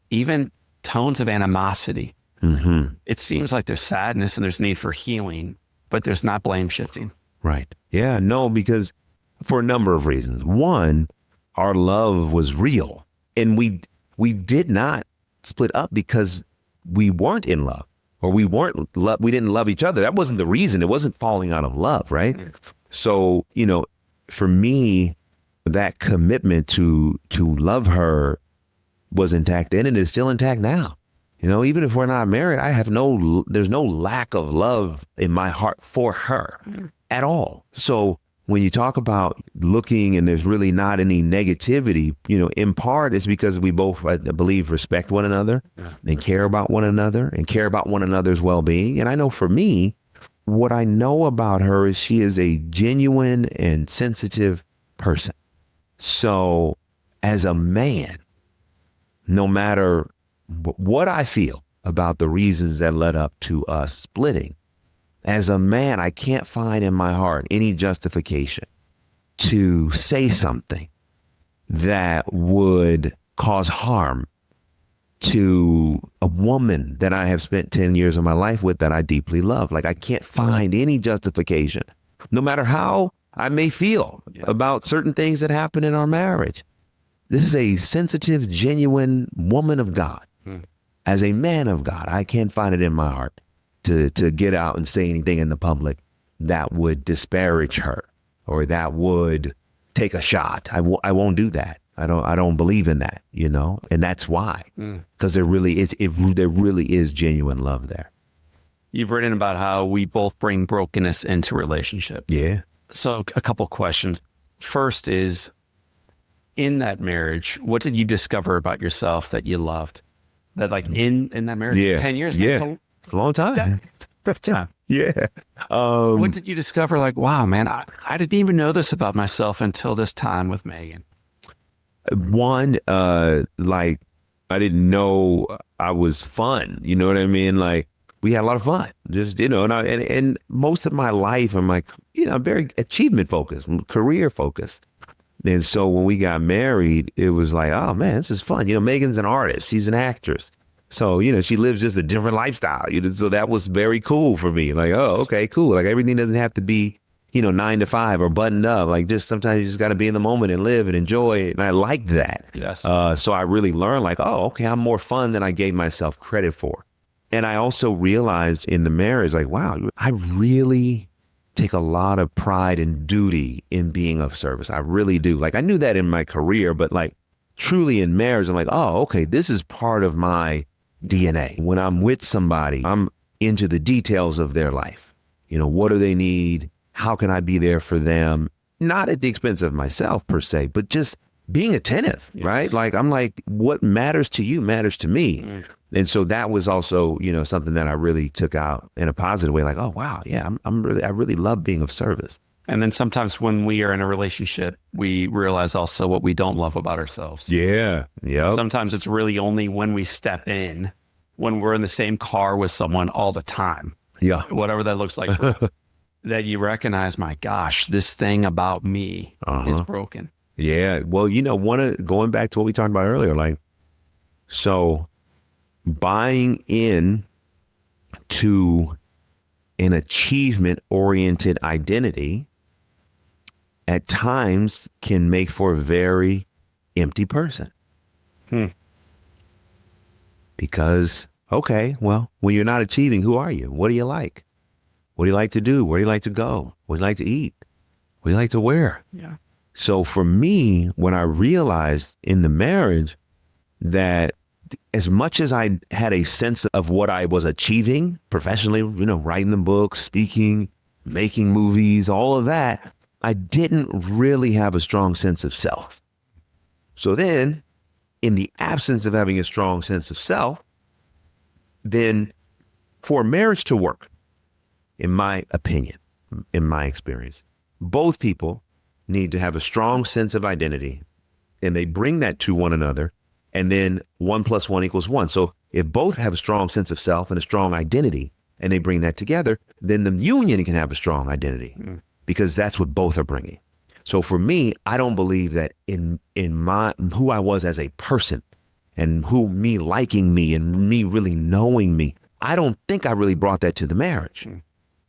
even tones of animosity. It seems like there's sadness and there's need for healing, but there's not blame shifting. Right. Yeah, no, because for a number of reasons. One, our love was real, and we did not split up because we weren't in love, or we didn't love each other. That wasn't the reason. It wasn't falling out of love, right? So, for me, that commitment to love her was intact then, and is still intact now. Even if we're not married, there's no lack of love in my heart for her at all. So when you talk about looking and there's really not any negativity, in part it's because we both, I believe, respect one another and care about one another and care about one another's well-being. And I know for me, what I know about her is she is a genuine and sensitive person. So as a man, no matter what I feel about the reasons that led up to us splitting, as a man, I can't find in my heart any justification to say something that would cause harm to a woman that I have spent 10 years of my life with, that I deeply love. Like, I can't find any justification, no matter how I may feel about certain things that happen in our marriage. This is a sensitive, genuine woman of God. As a man of God, I can't find it in my heart to get out and say anything in the public that would disparage her or that would take a shot. I won't do that. I don't believe in that, and that's why, because there really is genuine love there. You've written about how we both bring brokenness into relationship. Yeah. So a couple questions. First is, in that marriage, what did you discover about yourself that you loved? That in that marriage, 10 years? Yeah. It's a long time. 15. Yeah. What did you discover? Wow, man, I didn't even know this about myself until this time with Megan. One, like I didn't know I was fun. You know what I mean? Like we had a lot of fun. Just and most of my life, I'm like, I'm very achievement focused, career focused. And so when we got married, it was like, oh man, this is fun. Megan's an artist. She's an actress. So, she lives just a different lifestyle. So that was very cool for me. Like, oh, okay, cool. Like everything doesn't have to be, 9 to 5 or buttoned up. Like just sometimes you just got to be in the moment and live and enjoy it. And I liked that. Yes. So I really learned like, oh, okay, I'm more fun than I gave myself credit for. And I also realized in the marriage, like, wow, I really take a lot of pride and duty in being of service. I really do. Like I knew that in my career, but like truly in marriage, I'm like, oh, okay, this is part of my DNA. When I'm with somebody, I'm into the details of their life. What do they need? How can I be there for them? Not at the expense of myself per se, but just being attentive, yes. Right? Like I'm like, what matters to you matters to me. Mm. And so that was also, something that I really took out in a positive way. Like, oh wow, yeah, I really love being of service. And then sometimes when we are in a relationship, we realize also what we don't love about ourselves. Yeah. Yeah. Sometimes it's really only when we step in, when we're in the same car with someone all the time. Yeah. Whatever that looks like. That you recognize, my gosh, this thing about me is broken. Yeah. Well, going back to what we talked about earlier, like, so buying in to an achievement oriented identity at times can make for a very empty person. Because, okay, well, when you're not achieving, who are you? What do you like? What do you like to do? Where do you like to go? What do you like to eat? What do you like to wear? Yeah. So for me, when I realized in the marriage that as much as I had a sense of what I was achieving professionally, writing the books, speaking, making movies, all of that, I didn't really have a strong sense of self. So then, in the absence of having a strong sense of self, then for marriage to work, in my opinion, in my experience, both people need to have a strong sense of identity, and they bring that to one another, and then 1 + 1 = 1. So if both have a strong sense of self and a strong identity, and they bring that together, then the union can have a strong identity because that's what both are bringing. So for me, I don't believe that in my who I was as a person and me liking me and me really knowing me, I don't think I really brought that to the marriage.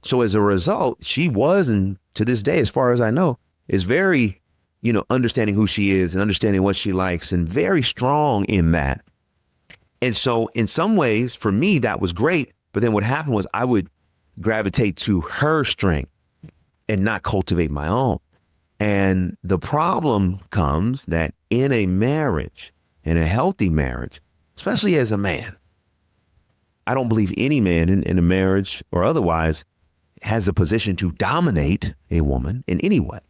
So as a result, she was, and to this day, as far as I know, is very, understanding who she is and understanding what she likes and very strong in that. And so in some ways, for me, that was great. But then what happened was I would gravitate to her strength and not cultivate my own. And the problem comes that in a marriage, in a healthy marriage, especially as a man, I don't believe any man in a marriage or otherwise has a position to dominate a woman in any way.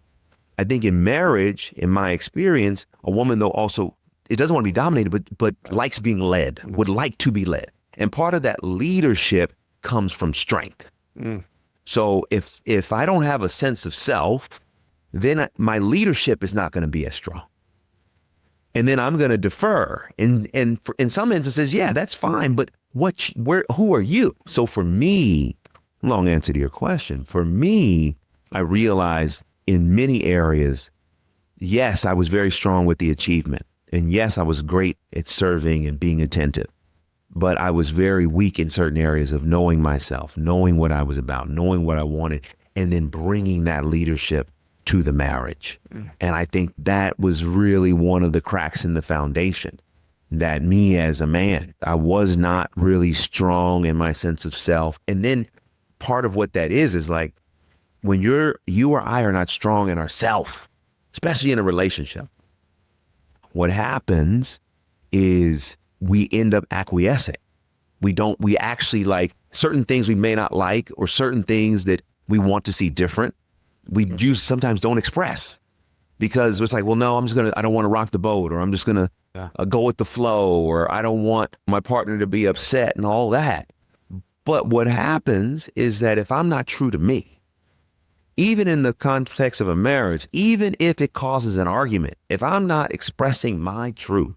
I think in marriage, in my experience, a woman though also, it doesn't want to be dominated, but likes being led, would like to be led. And part of that leadership comes from strength. So if I don't have a sense of self, then my leadership is not going to be as strong. And then I'm going to defer. And in some instances, yeah, that's fine. But who are you? So for me, long answer to your question, for me, I realized in many areas, yes, I was very strong with the achievement. And yes, I was great at serving and being attentive. But I was very weak in certain areas of knowing myself, knowing what I was about, knowing what I wanted, and then bringing that leadership to the marriage. And I think that was really one of the cracks in the foundation, that me as a man, I was not really strong in my sense of self. And then part of what that is like, when you or I are not strong in ourself, especially in a relationship, what happens is we end up acquiescing. We actually like certain things we may not like, or certain things that we want to see different. We sometimes don't express because it's like, well, no, I don't want to rock the boat, or I'm just going to go with the flow, or I don't want my partner to be upset and all that. But what happens is that if I'm not true to me, even in the context of a marriage, even if it causes an argument, if I'm not expressing my truth,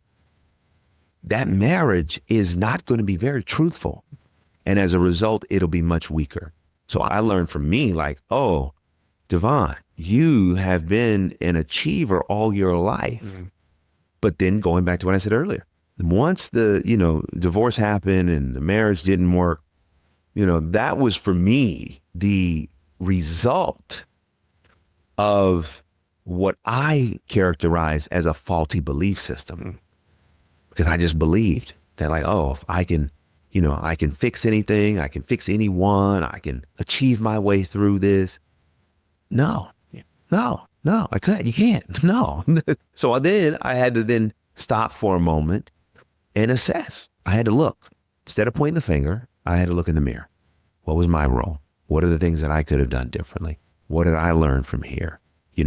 that marriage is not going to be very truthful. And as a result, it'll be much weaker. So I learned from me, like, oh, DeVon, you have been an achiever all your life. Mm-hmm. But then going back to what I said earlier, once the, divorce happened and the marriage didn't work, that was for me the result of what I characterize as a faulty belief system. Because I just believed that, like, oh, if I can, I can fix anything, I can fix anyone, I can achieve my way through this. No, I couldn't. You can't. No. So then I had to then stop for a moment and assess. I had to look. Instead of pointing the finger, I had to look in the mirror. What was my role? What are the things that I could have done differently? What did I learn from here?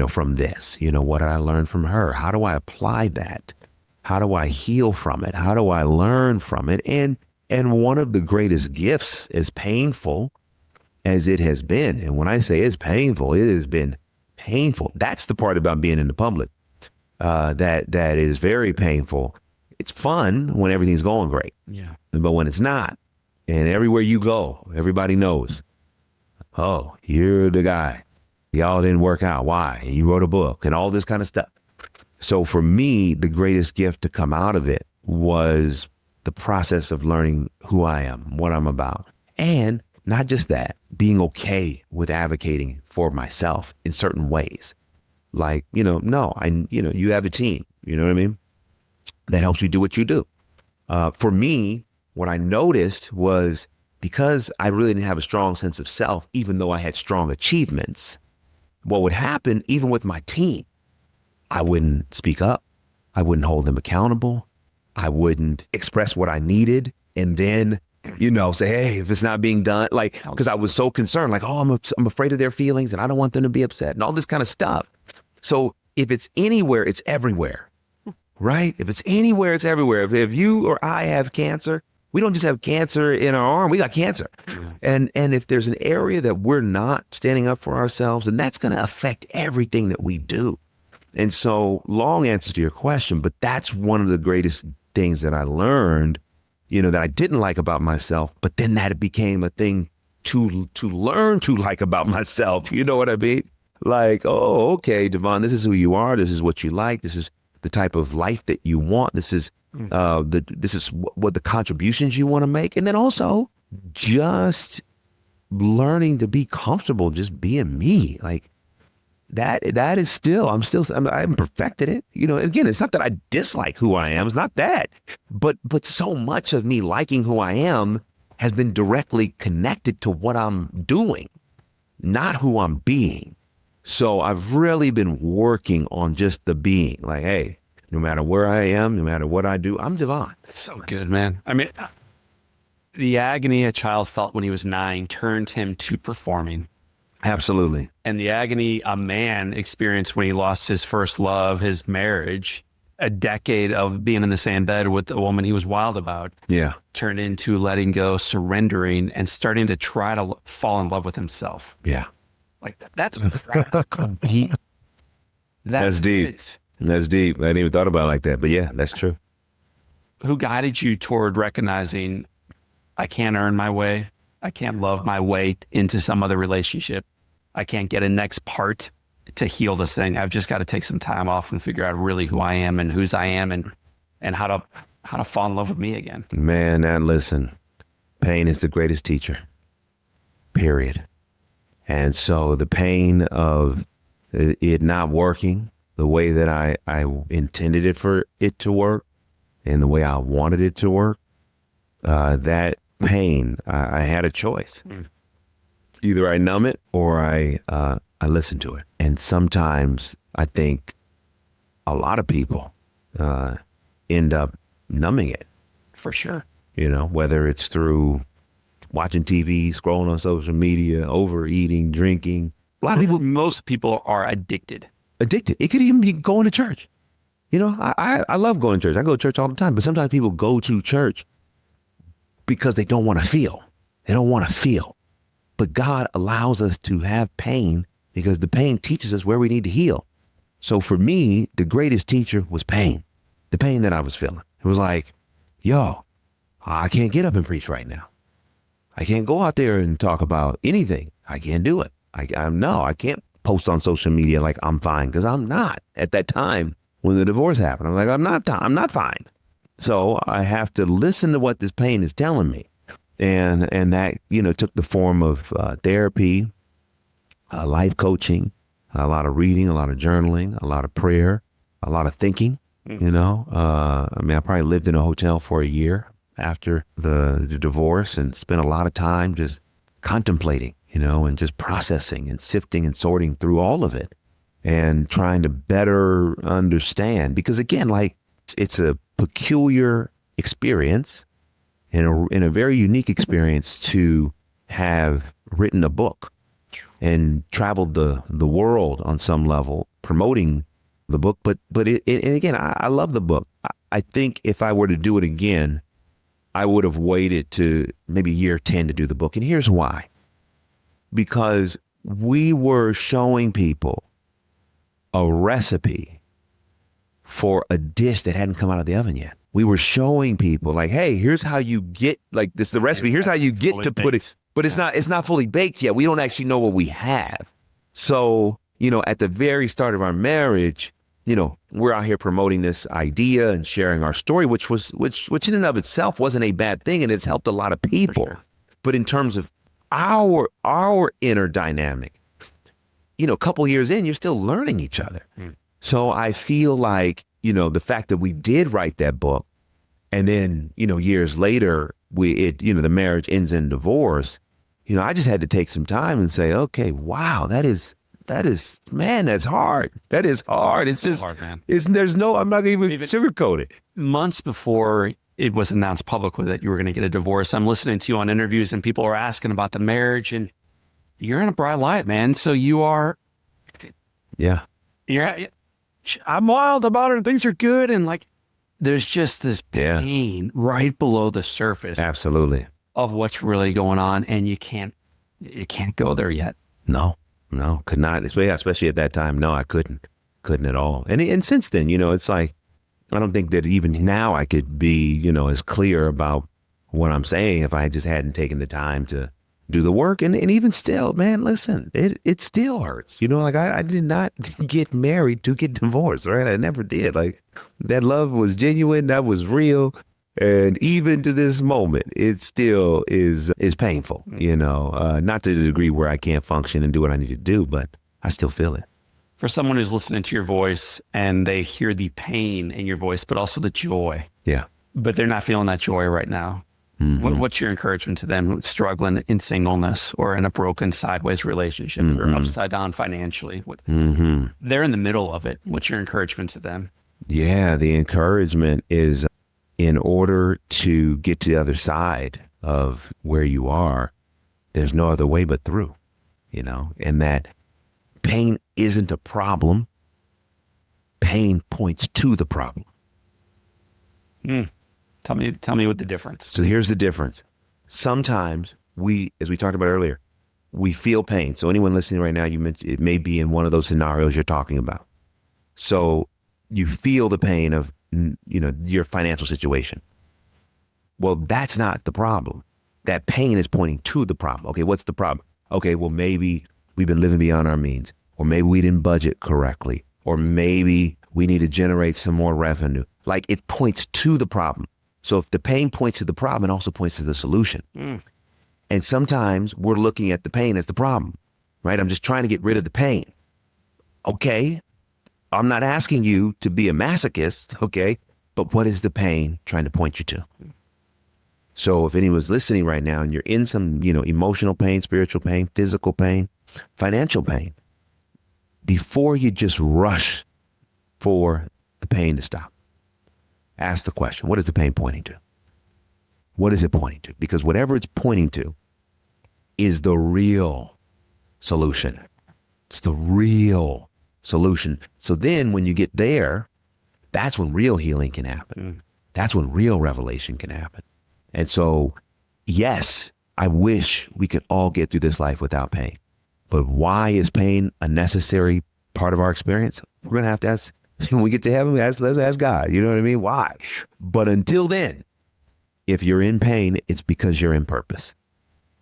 From this? What did I learn from her? How do I apply that? How do I heal from it? How do I learn from it? And one of the greatest gifts, as painful as it has been, and when I say it's painful, it has been painful. That's the part about being in the public that is very painful. It's fun when everything's going great. Yeah. But when it's not, and everywhere you go, everybody knows, oh, you're the guy. Y'all didn't work out. Why? And you wrote a book and all this kind of stuff. So for me, the greatest gift to come out of it was the process of learning who I am, what I'm about. And not just that, being okay with advocating for myself in certain ways. Like, you have a team, you know what I mean? That helps you do what you do. For me, what I noticed was because I really didn't have a strong sense of self, even though I had strong achievements, what would happen, even with my team, I wouldn't speak up. I wouldn't hold them accountable. I wouldn't express what I needed. And then, say, hey, if it's not being done, like, because I was so concerned, like, oh, I'm afraid of their feelings and I don't want them to be upset and all this kind of stuff. So if it's anywhere, it's everywhere, right? If it's anywhere, it's everywhere. If you or I have cancer, we don't just have cancer in our arm, we got cancer. And if there's an area that we're not standing up for ourselves, then that's going to affect everything that we do. And so, long answer to your question, but that's one of the greatest things that I learned, that I didn't like about myself, but then that became a thing to learn to like about myself. You know what I mean? Like, oh, okay, DeVon, this is who you are. This is what you like. This is the type of life that you want. This is this is what the contributions you want to make. And then also just learning to be comfortable just being me. Like, that is still, I haven't perfected it. Again, it's not that I dislike who I am. It's not that, but so much of me liking who I am has been directly connected to what I'm doing, not who I'm being. So I've really been working on just the being, like, hey, no matter where I am, no matter what I do, I'm DeVon. That's so good, man. I mean, the agony a child felt when he was 9 turned him to performing. Absolutely. And the agony a man experienced when he lost his first love, his marriage, a decade of being in the same bed with a woman he was wild about, turned into letting go, surrendering, and starting to try to fall in love with himself. Yeah. Like that's deep. That's deep. I hadn't even thought about it like that, but yeah, that's true. Who guided you toward recognizing I can't earn my way? I can't love my way into some other relationship. I can't get a next part to heal this thing. I've just got to take some time off and figure out really who I am and whose I am and how to fall in love with me again. Man, now listen, pain is the greatest teacher, period. And so the pain of it not working the way that I intended it for it to work and the way I wanted it to work, that pain, I had a choice. Either I numb it or I listen to it. And sometimes I think a lot of people end up numbing it. For sure. Whether it's through watching TV, scrolling on social media, overeating, drinking. Most people are addicted. It could even be going to church. I love going to church. I go to church all the time, but sometimes people go to church because they don't want to feel. They don't want to feel. But God allows us to have pain because the pain teaches us where we need to heal. So for me, the greatest teacher was pain, the pain that I was feeling. It was like, yo, I can't get up and preach right now. I can't go out there and talk about anything. I can't do it. I can't post on social media like I'm fine, because I'm not. At that time when the divorce happened, I'm like, I'm not fine. So I have to listen to what this pain is telling me. And that, took the form of therapy, life coaching, a lot of reading, a lot of journaling, a lot of prayer, a lot of thinking. I probably lived in a hotel for a year after the divorce and spent a lot of time just contemplating, and just processing and sifting and sorting through all of it and trying to better understand. Because again, like, it's a peculiar experience and a very unique experience to have written a book and traveled the world on some level promoting the book. But and again, I love the book. I think if I were to do it again, I would have waited to maybe year 10 to do the book. And here's why. Because we were showing people a recipe for a dish that hadn't come out of the oven yet. We were showing people like, hey, here's how you get, like, this is the recipe. Here's how you get to put it, but it's not fully baked yet. We don't actually know what we have. So, at the very start of our marriage, we're out here promoting this idea and sharing our story, which in and of itself wasn't a bad thing. And it's helped a lot of people. Sure. But in terms of our inner dynamic, a couple years in, you're still learning each other. So I feel like, the fact that we did write that book, and then, years later, the marriage ends in divorce, I just had to take some time and say, okay, wow, that is, man, that's hard. That is hard. It's just hard, man. I'm not even sugarcoat it. Months before it was announced publicly that you were going to get a divorce, I'm listening to you on interviews and people are asking about the marriage, and you're in a bright light, man. So you are. Yeah. I'm wild about it and things are good. And like, there's just this pain right below the surface. Absolutely. Of what's really going on. And you can't go there yet. No, could not. Especially at that time. No, I couldn't at all. And since then, it's like, I don't think that even now I could be, as clear about what I'm saying if I just hadn't taken the time to do the work. And even still, man, listen, it still hurts. Like, I did not get married to get divorced, right? I never did. Like, that love was genuine. That was real. And even to this moment, it still is painful, not to the degree where I can't function and do what I need to do, but I still feel it. For someone who's listening to your voice and they hear the pain in your voice, but also the joy. Yeah. But they're not feeling that joy right now. Mm-hmm. What's your encouragement to them struggling in singleness or in a broken sideways relationship or upside down financially? They're in the middle of it. What's your encouragement to them? Yeah, the encouragement is, in order to get to the other side of where you are, there's no other way but through, and that pain isn't a problem. Pain points to the problem. Tell me what the difference. So here's the difference. Sometimes as we talked about earlier, we feel pain. So anyone listening right now, you mentioned it may be in one of those scenarios you're talking about. So you feel the pain of, your financial situation. Well, that's not the problem. That pain is pointing to the problem. Okay, what's the problem? Okay, well, maybe we've been living beyond our means, or maybe we didn't budget correctly, or maybe we need to generate some more revenue. Like, it points to the problem. So if the pain points to the problem, it also points to the solution. And sometimes we're looking at the pain as the problem, right? I'm just trying to get rid of the pain. Okay, I'm not asking you to be a masochist, okay? But what is the pain trying to point you to? So if anyone's listening right now and you're in some, emotional pain, spiritual pain, physical pain, financial pain, before you just rush for the pain to stop, ask the question, what is the pain pointing to? What is it pointing to? Because whatever it's pointing to is the real solution. It's the real solution. So then when you get there, that's when real healing can happen. That's when real revelation can happen. And so, yes, I wish we could all get through this life without pain. But why is pain a necessary part of our experience? We're going to have to ask, when we get to heaven, let's ask God. You know what I mean? Why? But until then, if you're in pain, it's because you're in purpose.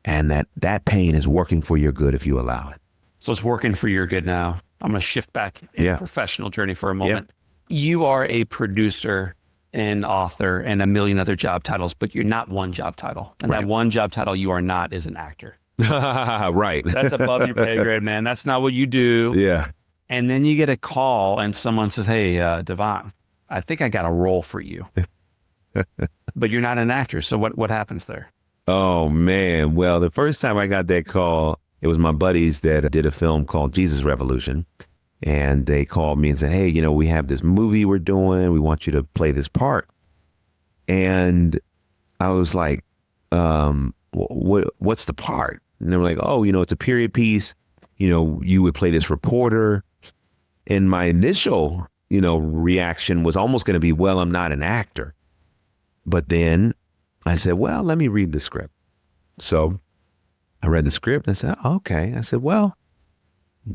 And that pain is working for your good if you allow it. So it's working for your good now. I'm going to shift back in a professional journey for a moment. You are a producer and author and a million other job titles, but you're not one job title. And that one job title you are not is an actor. Right. That's above your pay grade, man. That's not what you do. Yeah. And then you get a call and someone says, hey, DeVon, I think I got a role for you. But you're not an actor. So what happens there? Oh, man. Well, the first time I got that call, it was my buddies that did a film called Jesus Revolution. And they called me and said, hey, we have this movie we're doing. We want you to play this part. And I was like, what's the part? And they were like, oh, it's a period piece. You would play this reporter. And my initial, reaction was almost going to be, well, I'm not an actor. But then I said, well, let me read the script. So I read the script and I said, okay. I said, well,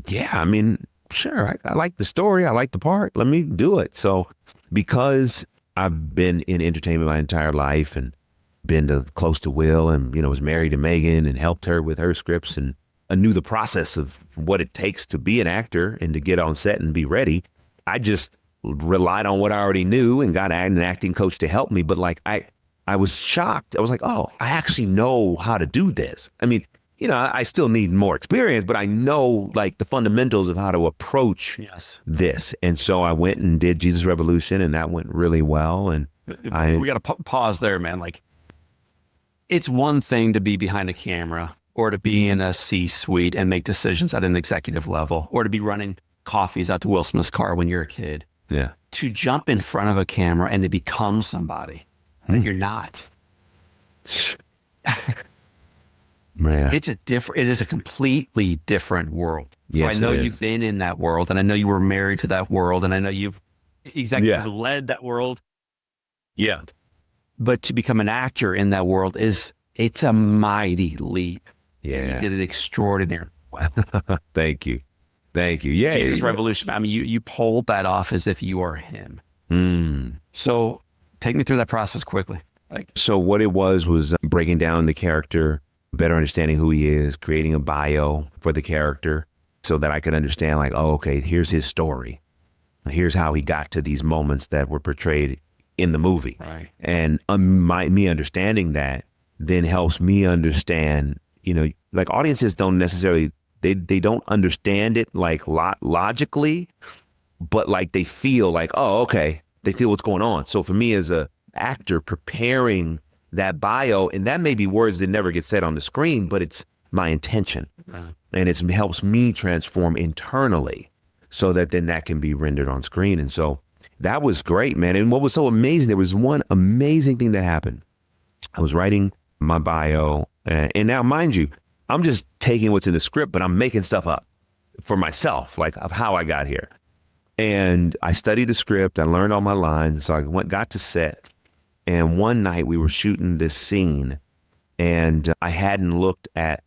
yeah, I mean, sure. I like the story. I like the part. Let me do it. So because I've been in entertainment my entire life and been close to Will and, was married to Megan and helped her with her scripts, and I knew the process of what it takes to be an actor and to get on set and be ready. I just relied on what I already knew and got an acting coach to help me. But I was shocked. I was like, oh, I actually know how to do this. I mean, I still need more experience, but I know the fundamentals of how to approach this. And so I went and did Jesus Revolution, and that went really well. And we got to pause there, man. It's one thing to be behind a camera or to be in a C-suite and make decisions at an executive level, or to be running coffees out to Will Smith's car when you're a kid. Yeah. To jump in front of a camera and to become somebody that you're not. Man. It is a completely different world. So Yes, I know it is. you've been in that world, and I know you were married to that world, and I know you've led that world. Yeah. But to become an actor in that world it's a mighty leap. Yeah. And you did it extraordinary. Thank you. Yeah. Jesus Revolution. I mean, you pulled that off as if you are him. So take me through that process quickly. So what it was breaking down the character, better understanding who he is, creating a bio for the character so that I could understand okay, here's his story. Here's how he got to these moments that were portrayed in the movie. Right. And me understanding that then helps me understand, audiences don't necessarily, they don't understand it logically, but they feel oh, okay, they feel what's going on. So for me as a actor preparing that bio, and that may be words that never get said on the screen, but it's my intention. And it helps me transform internally so that then that can be rendered on screen. And so that was great, man. And what was so amazing, there was one amazing thing that happened. I was writing my bio, and now, mind you, I'm just taking what's in the script, but I'm making stuff up for myself, of how I got here. And I studied the script. I learned all my lines. So I got to set. And one night we were shooting this scene, and I hadn't looked at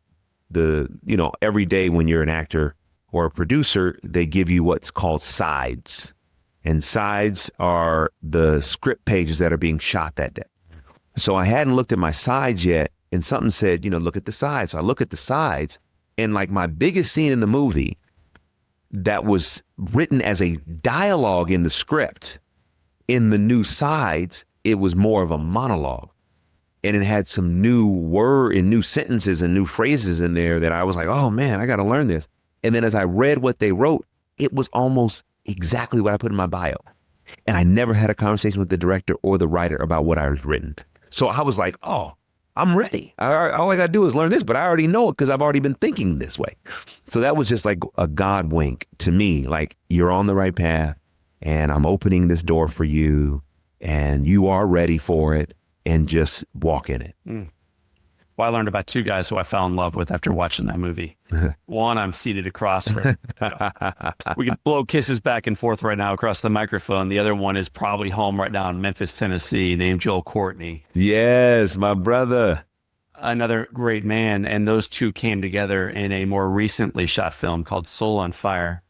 every day when you're an actor or a producer, they give you what's called sides. And sides are the script pages that are being shot that day. So I hadn't looked at my sides yet, and something said, look at the sides. So I look at the sides, and my biggest scene in the movie that was written as a dialogue in the script, in the new sides, it was more of a monologue. And it had some new new sentences and new phrases in there that I was like, oh man, I got to learn this. And then as I read what they wrote, it was almost exactly what I put in my bio. And I never had a conversation with the director or the writer about what I was written. So I was like, oh, I'm ready. All I got to do is learn this, but I already know it because I've already been thinking this way. So that was just a God wink to me, you're on the right path and I'm opening this door for you and you are ready for it, and just walk in it. Well, I learned about two guys who I fell in love with after watching that movie. One, I'm seated across from. We can blow kisses back and forth right now across the microphone. The other one is probably home right now in Memphis, Tennessee, named Joel Courtney. Yes, my brother. another great man. And those two came together in a more recently shot film called Soul on Fire.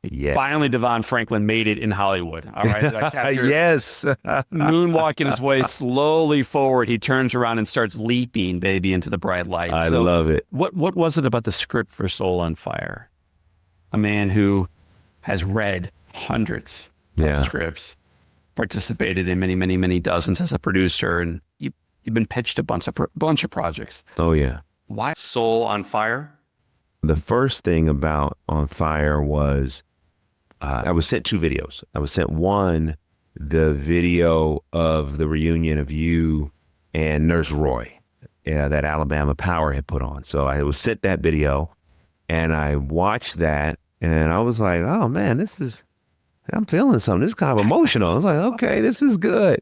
Yeah. Finally, DeVon Franklin made it in Hollywood. All right. That captured Yes. moonwalking his way slowly forward. He turns around and starts leaping, baby, into the bright light. I love it. What was it about the script for Soul on Fire? A man who has read hundreds of scripts, participated in many, many, many dozens as a producer, and you've been pitched a bunch of projects. Oh, yeah. Why Soul on Fire? The first thing about On Fire was I was sent 2 videos. I was sent one, the video of the reunion of you and Nurse Roy, that Alabama Power had put on. So I was sent that video, and I watched that, and I was like, oh man, I'm feeling something. This is kind of emotional. I was like, okay, this is good.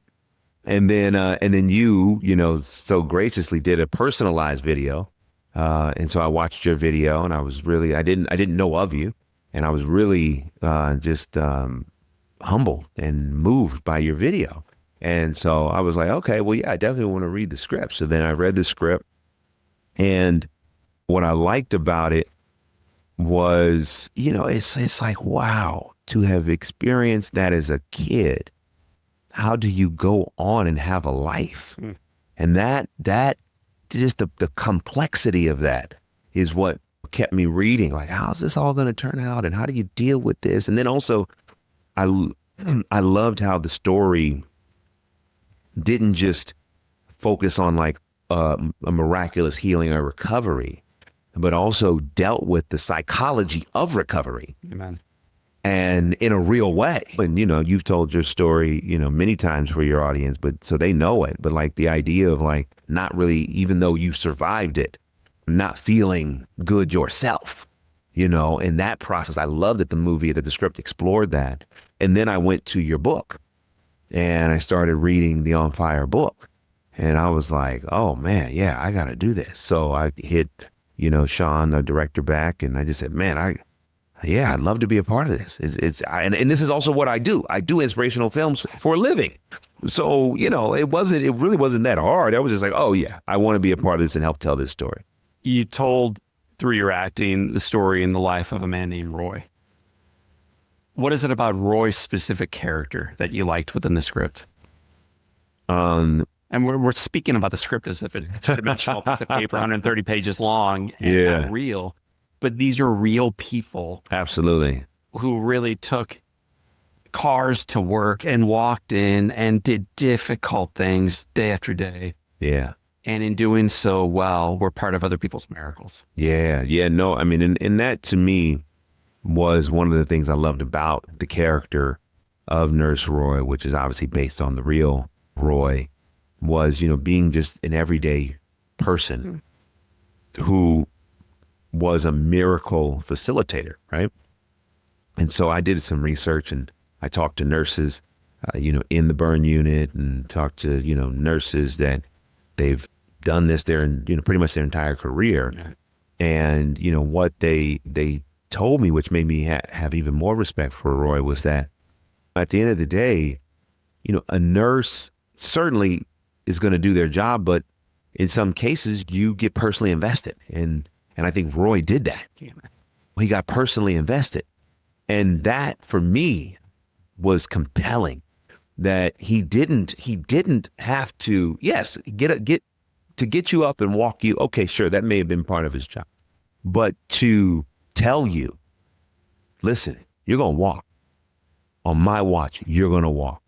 And then you so graciously did a personalized video. And so I watched your video, and I didn't know of you. And I was really just humbled and moved by your video. And so I was like, okay, well, yeah, I definitely want to read the script. So then I read the script. And what I liked about it was, it's like, wow, to have experienced that as a kid. How do you go on and have a life? And that just the complexity of that is what kept me reading. Like, how's this all going to turn out? And how do you deal with this? And then also, I loved how the story didn't just focus on like a miraculous healing or recovery, but also dealt with the psychology of recovery. Amen. And in a real way. And, you've told your story, many times for your audience, but so they know it. But like the idea of like not really, even though you survived it, not feeling good yourself, in that process. I love that the script explored that. And then I went to your book and I started reading the On Fire book. And I was like, oh man, yeah, I got to do this. So I hit, Sean, the director, back, and I just said, man, I'd love to be a part of this. And this is also what I do. I do inspirational films for a living. So, it really wasn't that hard. I was just like, oh yeah, I want to be a part of this and help tell this story. You told through your acting the story in the life of a man named Roy. What is it about Roy's specific character that you liked within the script? And we're speaking about the script as if it should have been 12 pieces of paper, 130 pages long, and not real. But these are real people. Absolutely. Who really took cars to work and walked in and did difficult things day after day. Yeah. And in doing so well, we're part of other people's miracles. Yeah. Yeah. No, I mean, and that to me was one of the things I loved about the character of Nurse Roy, which is obviously based on the real Roy, was, being just an everyday person who was a miracle facilitator, right? And so I did some research, and I talked to nurses, in the burn unit, and talked to, nurses that they've done this pretty much their entire career. Yeah. And, what they told me, which made me have even more respect for Roy, was that at the end of the day, a nurse certainly is going to do their job, but in some cases you get personally invested. And I think Roy did that. He got personally invested. And that for me was compelling, that he didn't have to, yes, get you up and walk you. Okay, sure. That may have been part of his job, but to tell you, listen, you're going to walk on my watch. You're going to walk.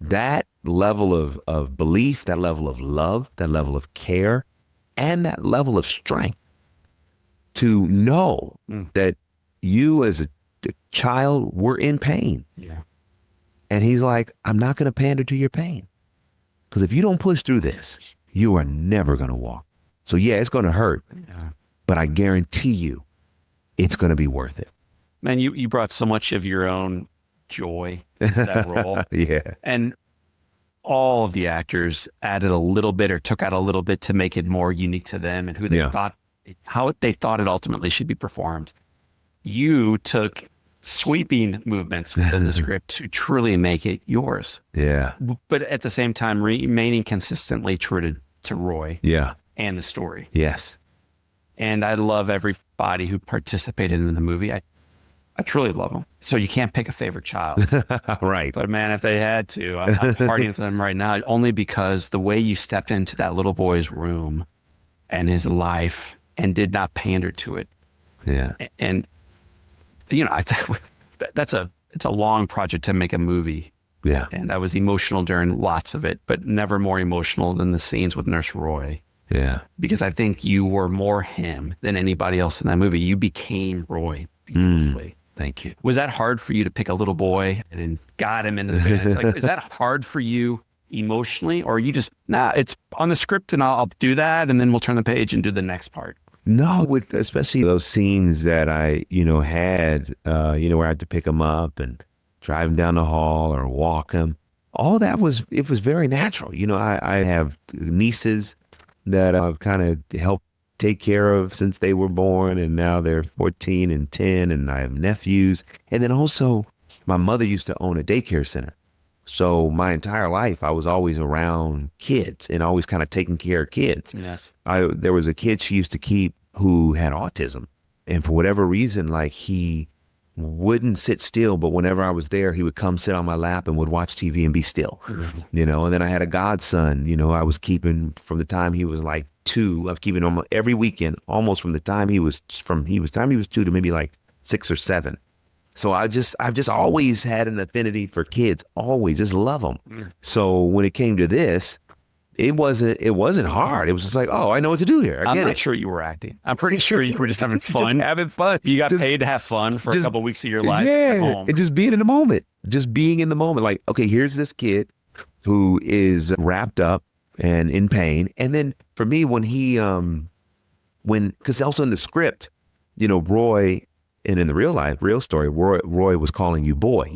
That level of belief, that level of love, that level of care, and that level of strength to know that you as a child were in pain. Yeah. And he's like, I'm not going to pander to your pain, because if you don't push through this, you are never going to walk. So yeah, it's going to hurt, but I guarantee you it's going to be worth it. Man, you brought so much of your own joy into that role. Yeah. And all of the actors added a little bit or took out a little bit to make it more unique to them and who they thought, how they thought it ultimately should be performed. You took sweeping movements within the script to truly make it yours. Yeah. But at the same time, remaining consistently true to Roy. Yeah. and the story. Yes. And I love everybody who participated in the movie. I truly love them. So you can't pick a favorite child. Right. But man, if they had to, I'm partying for them right now, only because the way you stepped into that little boy's room and his life and did not pander to it. Yeah. And, you know, it's a long project to make a movie. Yeah. And I was emotional during lots of it, but never more emotional than the scenes with Nurse Roy. Yeah. Because I think you were more him than anybody else in that movie. You became Roy beautifully. Thank you. Was that hard for you to pick a little boy and got him into the band? Like, is that hard for you emotionally, or are you just, nah, it's on the script and I'll do that and then we'll turn the page and do the next part? No, with especially those scenes that I, had, where I had to pick him up and drive him down the hall or walk him. All that was very natural. I have nieces that I've kind of helped take care of since they were born, and now they're 14 and 10, and I have nephews. And then also my mother used to own a daycare center. So my entire life I was always around kids and always kind of taking care of kids. Yes. There was a kid she used to keep who had autism, and for whatever reason, like, he wouldn't sit still, but whenever I was there, he would come sit on my lap and would watch TV and be still, and then I had a godson, I was keeping from the time he was like 2. I was keeping him every weekend, almost from the time he was 2 to maybe like 6 or 7. So I've just always had an affinity for kids, always just love them. So when it came to this, it wasn't hard. It was just like, oh, I know what to do here. I'm not sure you were acting. I'm pretty sure you were just having fun. Just having fun. You got paid to have fun for a couple of weeks of your life Yeah, at home. and just being in the moment. Just being in the moment. Like, okay, here's this kid who is wrapped up and in pain. And then for me, when he, because also in the script, Roy, and in the real story, Roy was calling you boy,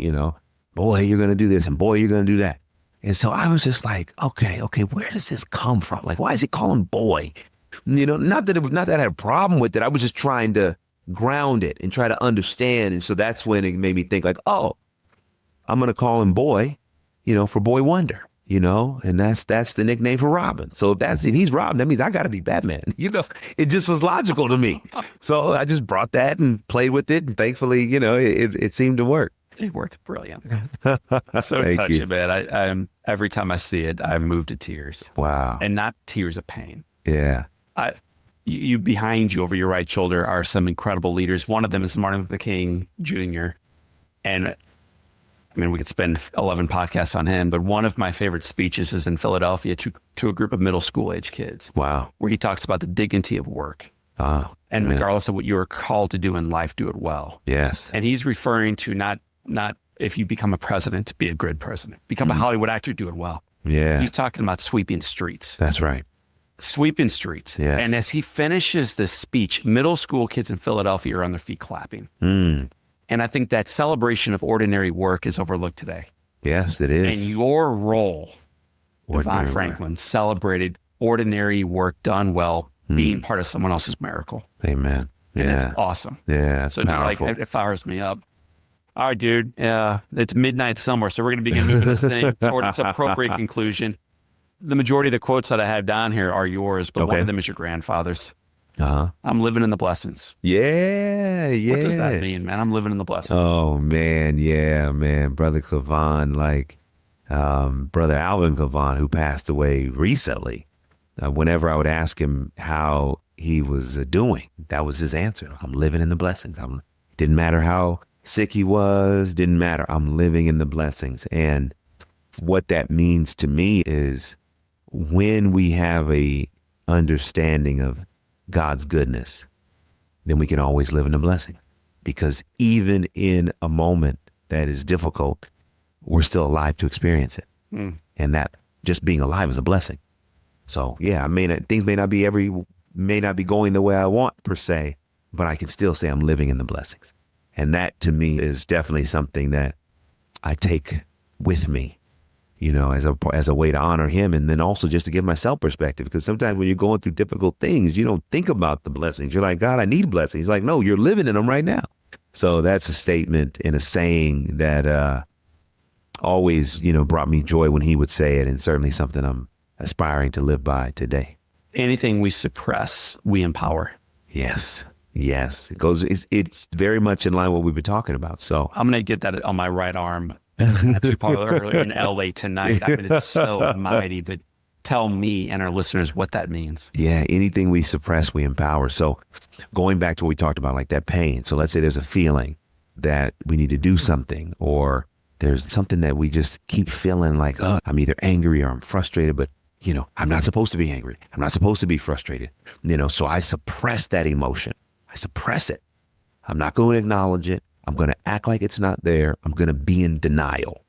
boy, you're going to do this, and boy, you're going to do that. And so I was just like, okay, where does this come from? Like, why is he calling boy? Not that I had a problem with it. I was just trying to ground it and try to understand. And so that's when it made me think like, oh, I'm going to call him boy, for Boy Wonder, and that's the nickname for Robin. So if he's Robin, that means I got to be Batman. It just was logical to me. So I just brought that and played with it. And thankfully, it seemed to work. It worked brilliant. So Thank touching, you. man. I'm every time I see it, I'm moved to tears. Wow. And not tears of pain. Yeah. You behind you over your right shoulder are some incredible leaders. One of them is Martin Luther King Jr. And I mean, we could spend 11 podcasts on him, but one of my favorite speeches is in Philadelphia to a group of middle school age kids. Wow. Where he talks about the dignity of work. Oh, and man. regardless of what you are called to do in life, do it well. Yes. And he's referring to not if you become a president, be a good president. Become a Hollywood actor, do it well. Yeah. He's talking about sweeping streets. That's right. Sweeping streets. Yes. And as he finishes this speech, middle school kids in Philadelphia are on their feet clapping. And I think that celebration of ordinary work is overlooked today. Yes, it is. And your role, Ordinary DeVon Franklin, celebrated ordinary work done well, being part of someone else's miracle. Amen. And Yeah. that's awesome. Yeah, that's So powerful. it fires me up. All right, dude. It's midnight somewhere, so we're going to begin moving this thing toward its appropriate conclusion. The majority of the quotes that I have down here are yours, but one Okay. of them is your grandfather's. Uh-huh. I'm living in the blessings. Yeah. What does that mean, man? I'm living in the blessings. Oh, man. Yeah, man. Brother Clavon, Brother Alvin Clavon, who passed away recently, whenever I would ask him how he was doing, that was his answer. I'm living in the blessings. Didn't matter how sick he was, didn't matter. I'm living in the blessings. And what that means to me is when we have a understanding of God's goodness, then we can always live in the blessing. Because even in a moment that is difficult, we're still alive to experience it. And that just being alive is a blessing. So yeah, things may not be going the way I want per se, but I can still say I'm living in the blessings. And that to me is definitely something that I take with me, as a way to honor him. And then also just to give myself perspective, because sometimes when you're going through difficult things, you don't think about the blessings. You're like, God, I need blessings. He's like, no, you're living in them right now. So that's a statement and a saying that always, brought me joy when he would say it, and certainly something I'm aspiring to live by today. Anything we suppress, we empower. Yes. Yes. It's very much in line with what we've been talking about. So I'm going to get that on my right arm. Actually, probably earlier in LA tonight. I mean, it's so mighty, but tell me and our listeners what that means. yeah, anything we suppress, we empower. So going back to what we talked about, like that pain. So let's say there's a feeling that we need to do something, or there's something that we just keep feeling like, oh, I'm either angry or I'm frustrated, but I'm not supposed to be angry. I'm not supposed to be frustrated. So I suppress that emotion. I suppress it. I'm not going to acknowledge it. I'm going to act like it's not there. I'm going to be in denial.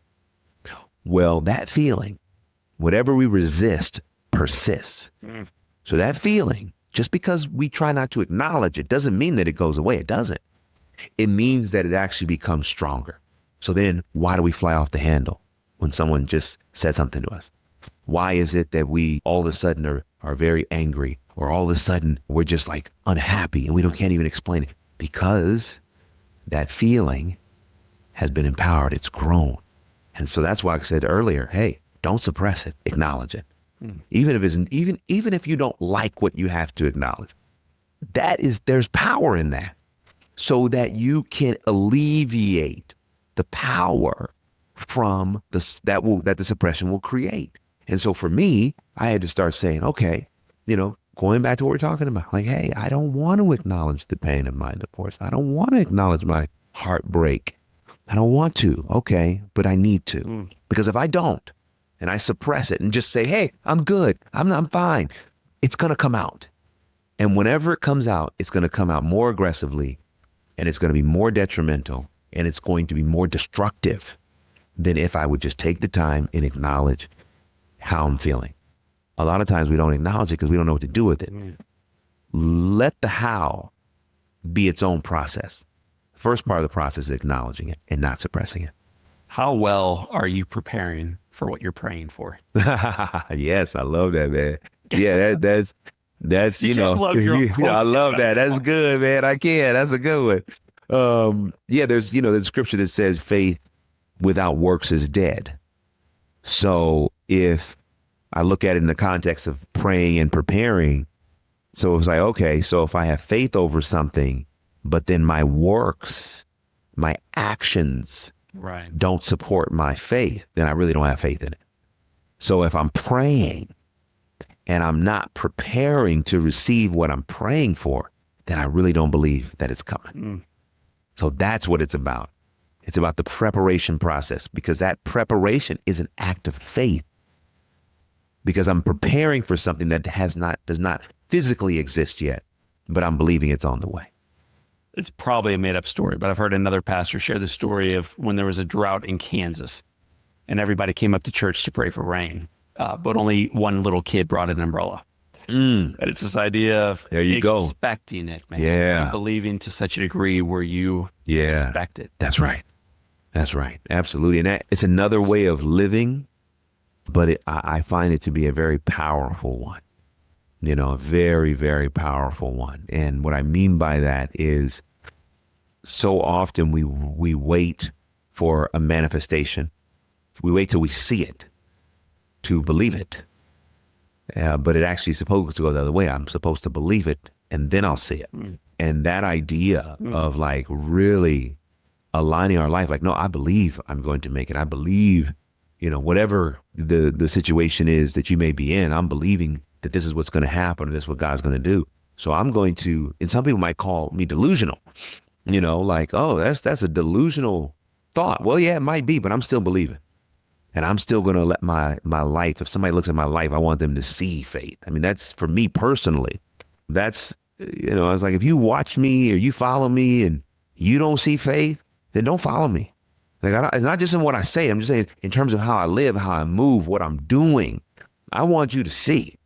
Well, that feeling, whatever we resist, persists. So that feeling, just because we try not to acknowledge it, doesn't mean that it goes away. It doesn't. It means that it actually becomes stronger. So then why do we fly off the handle when someone just said something to us? Why is it that we all of a sudden are very angry, or all of a sudden we're just like unhappy and we can't even explain it? Because that feeling has been empowered. It's grown. And so that's why I said earlier, hey, don't suppress it. Acknowledge it. Even if you don't like what you have to acknowledge, there's power in that, so that you can alleviate the power from that the suppression will create. And so for me, I had to start saying, okay, going back to what we're talking about, like, hey, I don't want to acknowledge the pain of my divorce. I don't want to acknowledge my heartbreak. I don't want to. Okay, but I need to. Because if I don't, and I suppress it and just say, hey, I'm good, I'm fine, it's going to come out. And whenever it comes out, it's going to come out more aggressively, and it's going to be more detrimental, and it's going to be more destructive than if I would just take the time and acknowledge how I'm feeling. A lot of times we don't acknowledge it because we don't know what to do with it. Let the how be its own process. The first part of the process is acknowledging it and not suppressing it. How well are you preparing for what you're praying for? Yes, I love that, man. Yeah, that's love your own I love that. That's good, man. I can. That's a good one. There's the scripture that says faith without works is dead. So if I look at it in the context of praying and preparing, so it's like, okay, so if I have faith over something, but then my works, my actions don't support my faith, then I really don't have faith in it. So if I'm praying and I'm not preparing to receive what I'm praying for, then I really don't believe that it's coming. So that's what it's about. It's about the preparation process, because that preparation is an act of faith. Because I'm preparing for something that does not physically exist yet, but I'm believing it's on the way. It's probably a made up story, but I've heard another pastor share the story of when there was a drought in Kansas and everybody came up to church to pray for rain, but only one little kid brought an umbrella. And it's this idea of expecting it, man. Yeah. Believing to such a degree where you expect it. That's right. That's right. Absolutely. And it's another way of living, but I find it to be a very powerful one. A very, very powerful one. And what I mean by that is, so often we wait for a manifestation. We wait till we see it to believe it. But it actually is supposed to go the other way. I'm supposed to believe it and then I'll see it. And that idea of like really aligning our life, like, no, I believe I'm going to make it. I believe, whatever the situation is that you may be in, I'm believing that this is what's going to happen, or this is what God's going to do. So I'm going to, and some people might call me delusional, like, oh, that's a delusional thought. Well, yeah, it might be, but I'm still believing. And I'm still going to let my life, if somebody looks at my life, I want them to see faith. I mean, that's for me personally. That's, I was like, if you watch me or you follow me and you don't see faith, then don't follow me. Like, it's not just in what I say. I'm just saying in terms of how I live, how I move, what I'm doing. I want you to see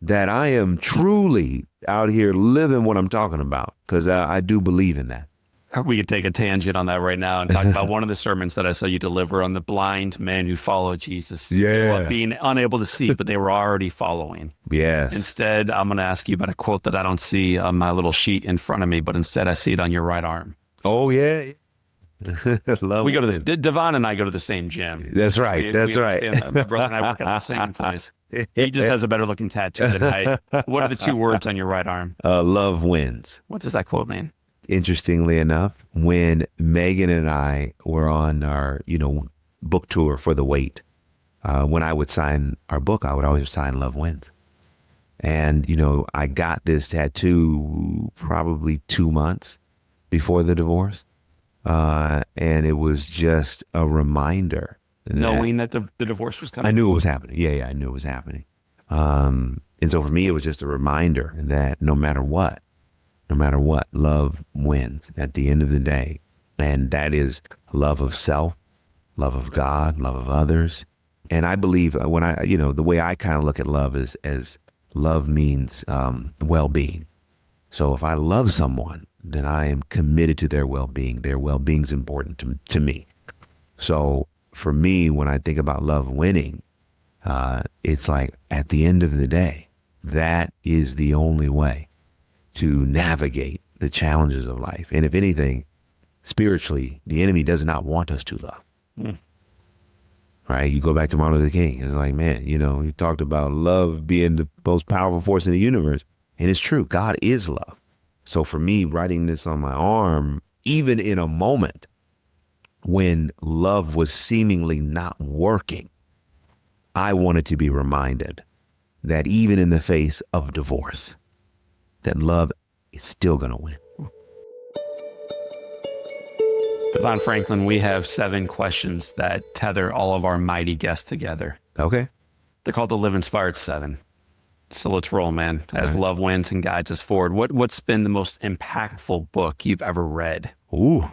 that I am truly out here living what I'm talking about, because I do believe in that. We could take a tangent on that right now and talk about one of the sermons that I saw you deliver on the blind men who followed Jesus. Yeah. Being unable to see, but they were already following. Yes. Instead, I'm going to ask you about a quote that I don't see on my little sheet in front of me, but instead I see it on your right arm. Oh, yeah. Love We go to this. wins. Devon and I go to the same gym. That's right. We understand. My brother and I work at the same place. He just has a better looking tattoo than I. What are the two words on your right arm? Love wins. What does that quote mean? Interestingly enough, when Megan and I were on our, book tour for The Wait, when I would sign our book, I would always sign Love Wins. And, I got this tattoo probably 2 months before the divorce. And it was just a reminder. Knowing that the divorce was coming? I knew it was happening. Yeah, I knew it was happening. And so for me, it was just a reminder that no matter what, love wins at the end of the day. And that is love of self, love of God, love of others. And I believe when the way I kind of look at love is as love means well-being. So if I love someone, then I am committed to their well-being. Their well-being is important to me. So for me, when I think about love winning, it's like at the end of the day, that is the only way to navigate the challenges of life. And if anything, spiritually, the enemy does not want us to love. Right? You go back to Martin Luther King. It's like, man, you talked about love being the most powerful force in the universe. And it's true. God is love. So for me, writing this on my arm, even in a moment when love was seemingly not working, I wanted to be reminded that even in the face of divorce, that love is still going to win. DeVon Franklin, we have 7 questions that tether all of our mighty guests together. Okay. They're called the Live Inspired 7. So let's roll, man. As love wins and guides us forward, what's been the most impactful book you've ever read? Ooh.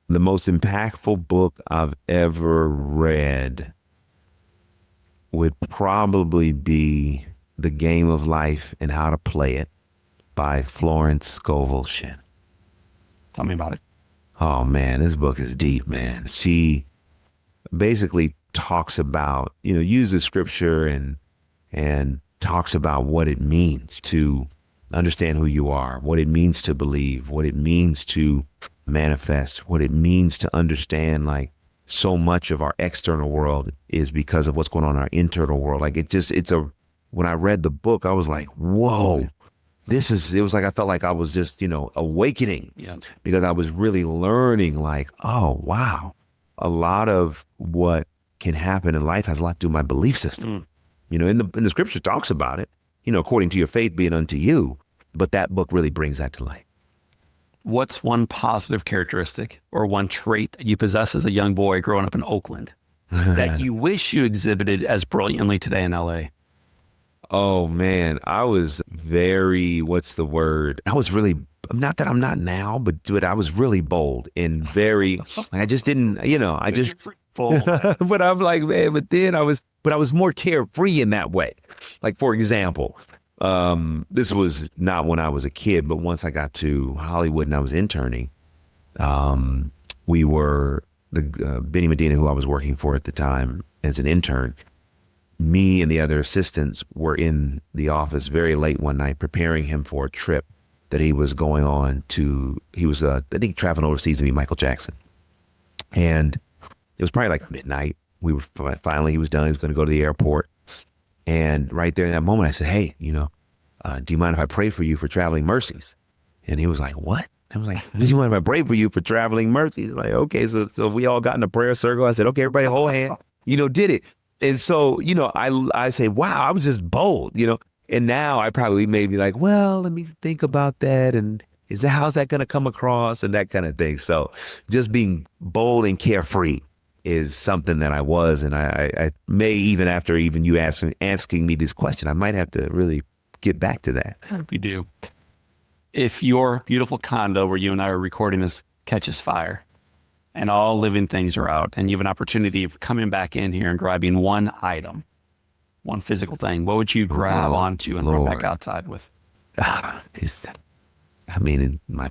The most impactful book I've ever read would probably be The Game of Life and How to Play It by Florence Scovel Shinn. Tell me about it. Oh man, this book is deep, man. She basically talks about, uses scripture and talks about what it means to understand who you are, what it means to believe, what it means to manifest, what it means to understand like so much of our external world is because of what's going on in our internal world. Like when I read the book, I was like, whoa, it was like, I felt like I was just, awakening because I was really learning like, oh, wow, a lot of what can happen in life has a lot to do with my belief system. In the scripture talks about it, according to your faith be it unto you, but that book really brings that to light. What's one positive characteristic or one trait that you possess as a young boy growing up in Oakland that you wish you exhibited as brilliantly today in LA? Oh man, I was very, what's the word? I was really, not that I'm not now, but dude, I was really bold and very, I just didn't, I just, but I'm like, man, but I was more carefree in that way. Like, for example, this was not when I was a kid, but once I got to Hollywood and I was interning, we were, Benny Medina, who I was working for at the time as an intern, me and the other assistants were in the office very late one night preparing him for a trip that he was going on to. He was, I think, traveling overseas to meet Michael Jackson. And it was probably like midnight. He was done. He was going to go to the airport. And right there in that moment, I said, hey, do you mind if I pray for you for traveling mercies? And he was like, what? I was like, do you mind if I pray for you for traveling mercies? Like, okay. So we all got in a prayer circle. I said, okay, everybody hold hand, did it. And so, I say, wow, I was just bold, and now I probably may be like, well, let me think about that. And how's that going to come across and that kind of thing. So just being bold and carefree is something that I was. And I may, even after even you asking me this question, I might have to really get back to that. We do. If your beautiful condo where you and I are recording this catches fire, and all living things are out, and you have an opportunity of coming back in here and grabbing one item, one physical thing, what would you grab onto and run back outside with? My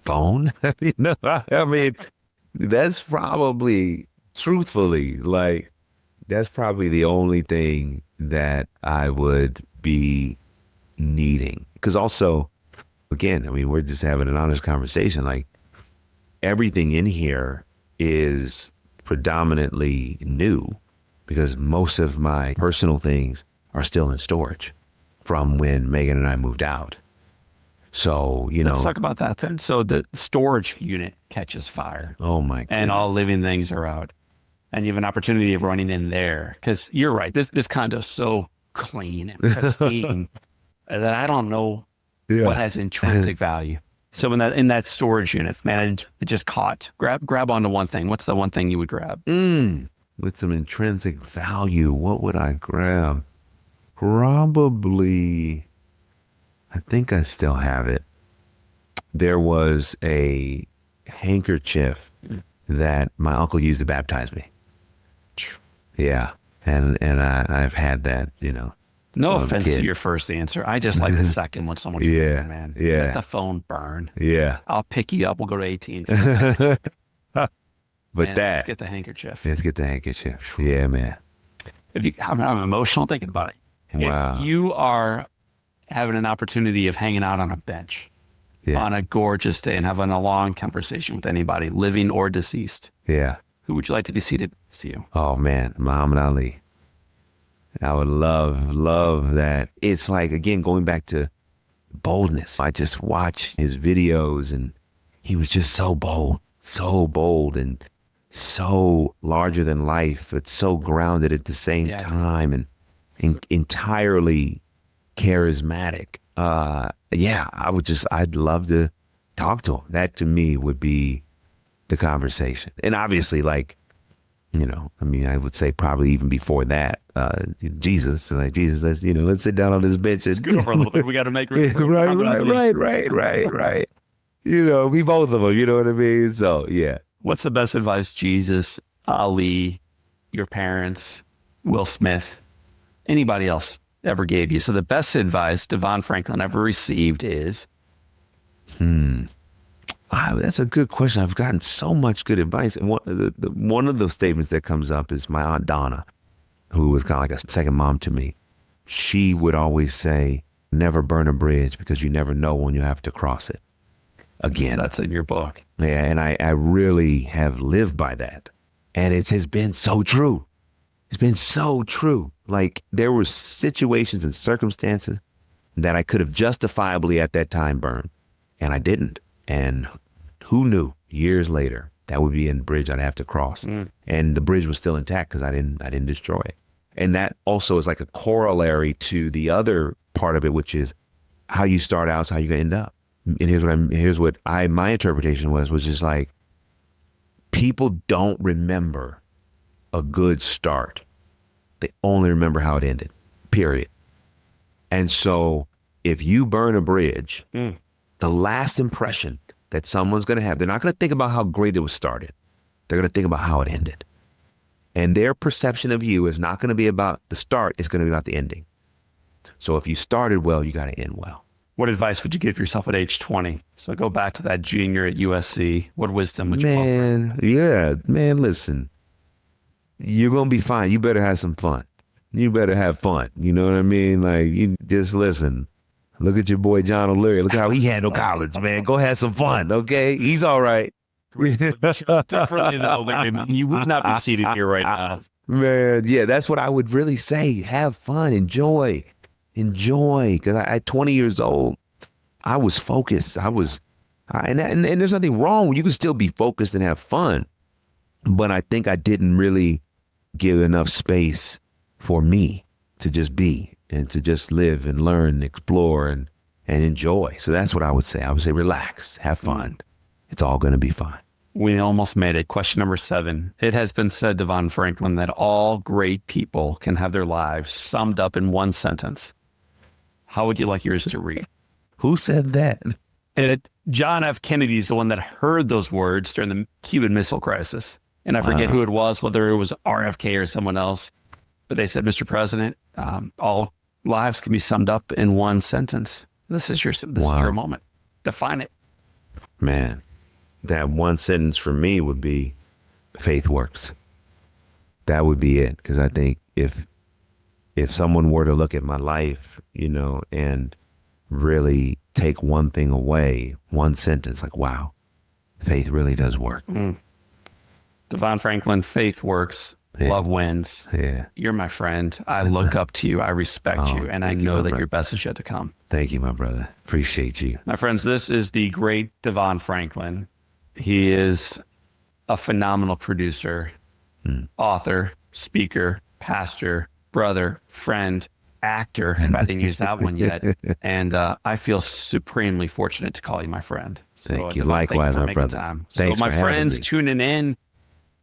phone. That's probably, truthfully, like, that's probably the only thing that I would be needing. Because also, again, we're just having an honest conversation. Like, everything in here is predominantly new because most of my personal things are still in storage from when Megan and I moved out. So, Let's talk about that then. So the storage unit catches fire. Oh my goodness. And all living things are out. And you have an opportunity of running in there. Because you're right, this condo is so clean and pristine that I don't know what has intrinsic value. So in that storage unit, man, it just caught. Grab onto one thing. What's the one thing you would grab? With some intrinsic value, what would I grab? Probably, I think I still have it. There was a handkerchief that my uncle used to baptize me. Yeah. And I've had that, No offense to your first answer. I just like the second when someone man. Yeah. Let the phone burn. Yeah. I'll pick you up. We'll go to AT&T. But let's get the handkerchief. Let's get the handkerchief. Yeah, man. I'm emotional thinking about it. Wow. If you are having an opportunity of hanging out on a bench on a gorgeous day and having a long conversation with anybody, living or deceased, who would you like to be seated next to you? Oh, man, Muhammad Ali. I would love that. It's like, again, going back to boldness. I just watch his videos and he was just so bold and so larger than life, but so grounded at the same time and entirely charismatic. I'd love to talk to him. That to me would be the conversation. And obviously, I would say probably even before that, Jesus, let's sit down on this bench. It's good for a little bit. We got to make room. Right. We both of them, you know what I mean? So, yeah. What's the best advice Jesus, Ali, your parents, Will Smith, anybody else ever gave you? So the best advice DeVon Franklin ever received is? That's a good question. I've gotten so much good advice. And one of the statements that comes up is my Aunt Donna, who was kind of like a second mom to me. She would always say, never burn a bridge because you never know when you have to cross it. Again. That's in your book. Yeah, and I really have lived by that. And it has been so true. It's been so true. Like there were situations and circumstances that I could have justifiably at that time burned, and I didn't. And who knew years later that would be a bridge I'd have to cross. And the bridge was still intact because I didn't destroy it. And that also is like a corollary to the other part of it, which is how you start out is how you're gonna end up. And here's what my interpretation was just like, people don't remember a good start. They only remember how it ended, period. And so if you burn a bridge, the last impression that someone's going to have, they're not going to think about how great it was started. They're going to think about how it ended. And their perception of you is not going to be about the start. It's going to be about the ending. So if you started well, you got to end well. What advice would you give yourself at age 20? So go back to that junior at USC. What wisdom would you offer? Man, listen. You're going to be fine. You better have some fun. You better have fun. You know what I mean? Like, you just listen. Look at your boy, John O'Leary. Look how he handled college, man. Go have some fun, okay? He's all right. Differently than O'Leary, you would not be seated here right now. Man, yeah, that's what I would really say. Have fun. Enjoy. Because at 20 years old, I was focused. And there's nothing wrong. You can still be focused and have fun. But I think I didn't really give enough space for me to just be and to just live and learn and explore and enjoy. So that's what I would say. I would say relax, have fun. It's all going to be fine. We almost made it. Question number 7. It has been said, DeVon Franklin, that all great people can have their lives summed up in one sentence. How would you like yours to read? Who said that? And John F. Kennedy's the one that heard those words during the Cuban Missile Crisis. And I forget who it was, whether it was RFK or someone else. But they said, Mr. President, all lives can be summed up in one sentence. This is your moment. Define it. Man, that one sentence for me would be faith works. That would be it. Because I think if someone were to look at my life, and really take one thing away, one sentence, like, wow, Faith really does work. DeVon Franklin, faith works. Yeah. Love wins. Yeah. You're my friend. I look up to you. I respect you. And I know that brother. your best is yet to come. Thank you, my brother. Appreciate you. My friends, this is the great DeVon Franklin. He is a phenomenal producer, author, speaker, pastor, brother, friend, actor. I didn't use that one yet. And I feel supremely fortunate to call you my friend. So, Thank you. DeVon, Likewise, for my making brother. time. Thanks so my for having friends me. tuning in,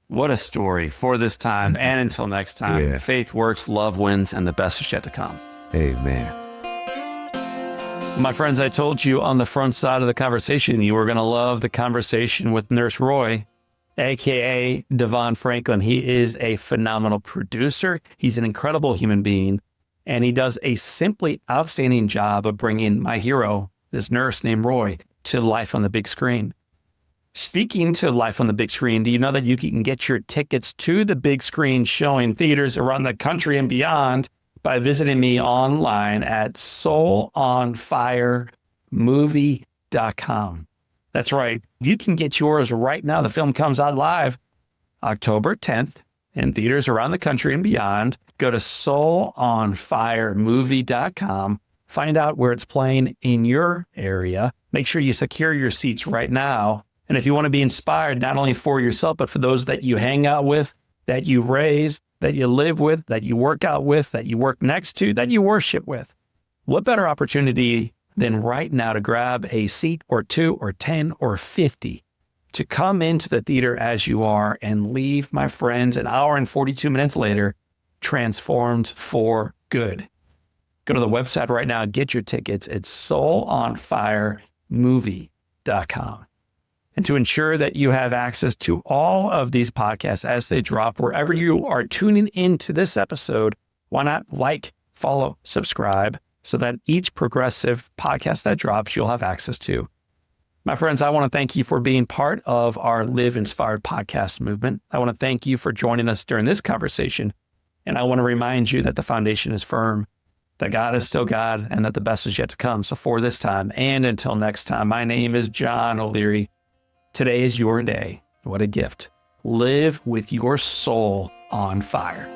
what a story for this time. And until next time, Yeah. faith works, love wins, and the best is yet to come. Amen. My friends, I told you on the front side of the conversation, you were going to love the conversation with Nurse Roy, aka DeVon Franklin. He is a phenomenal producer. He's an incredible human being, and he does a simply outstanding job of bringing my hero, this nurse named Roy, to life on the big screen. Speaking to life on the big screen, do you know that you can get your tickets to the big screen showing theaters around the country and beyond by visiting me online at soulonfiremovie.com. That's right. You can get yours right now. The film comes out live October 10th in theaters around the country and beyond. Go to soulonfiremovie.com. Find out where it's playing in your area. Make sure you secure your seats right now. And if you want to be inspired, not only for yourself, but for those that you hang out with, that you raise, that you live with, that you work out with, that you work next to, that you worship with, what better opportunity than right now to grab a seat or 2 or 10 or 50 to come into the theater as you are and leave, my friends, an hour and 42 minutes later, transformed for good. Go to the website right now, get your tickets. It's soulonfiremovie.com. And to ensure that you have access to all of these podcasts as they drop, wherever you are tuning into this episode, why not like, follow, subscribe, so that each progressive podcast that drops, you'll have access to. My friends, I want to thank you for being part of our Live Inspired podcast movement. I want to thank you for joining us during this conversation. And I want to remind you that the foundation is firm, that God is still God, and that the best is yet to come. So for this time and until next time, my name is John O'Leary. Today is your day. What a gift. Live with your soul on fire.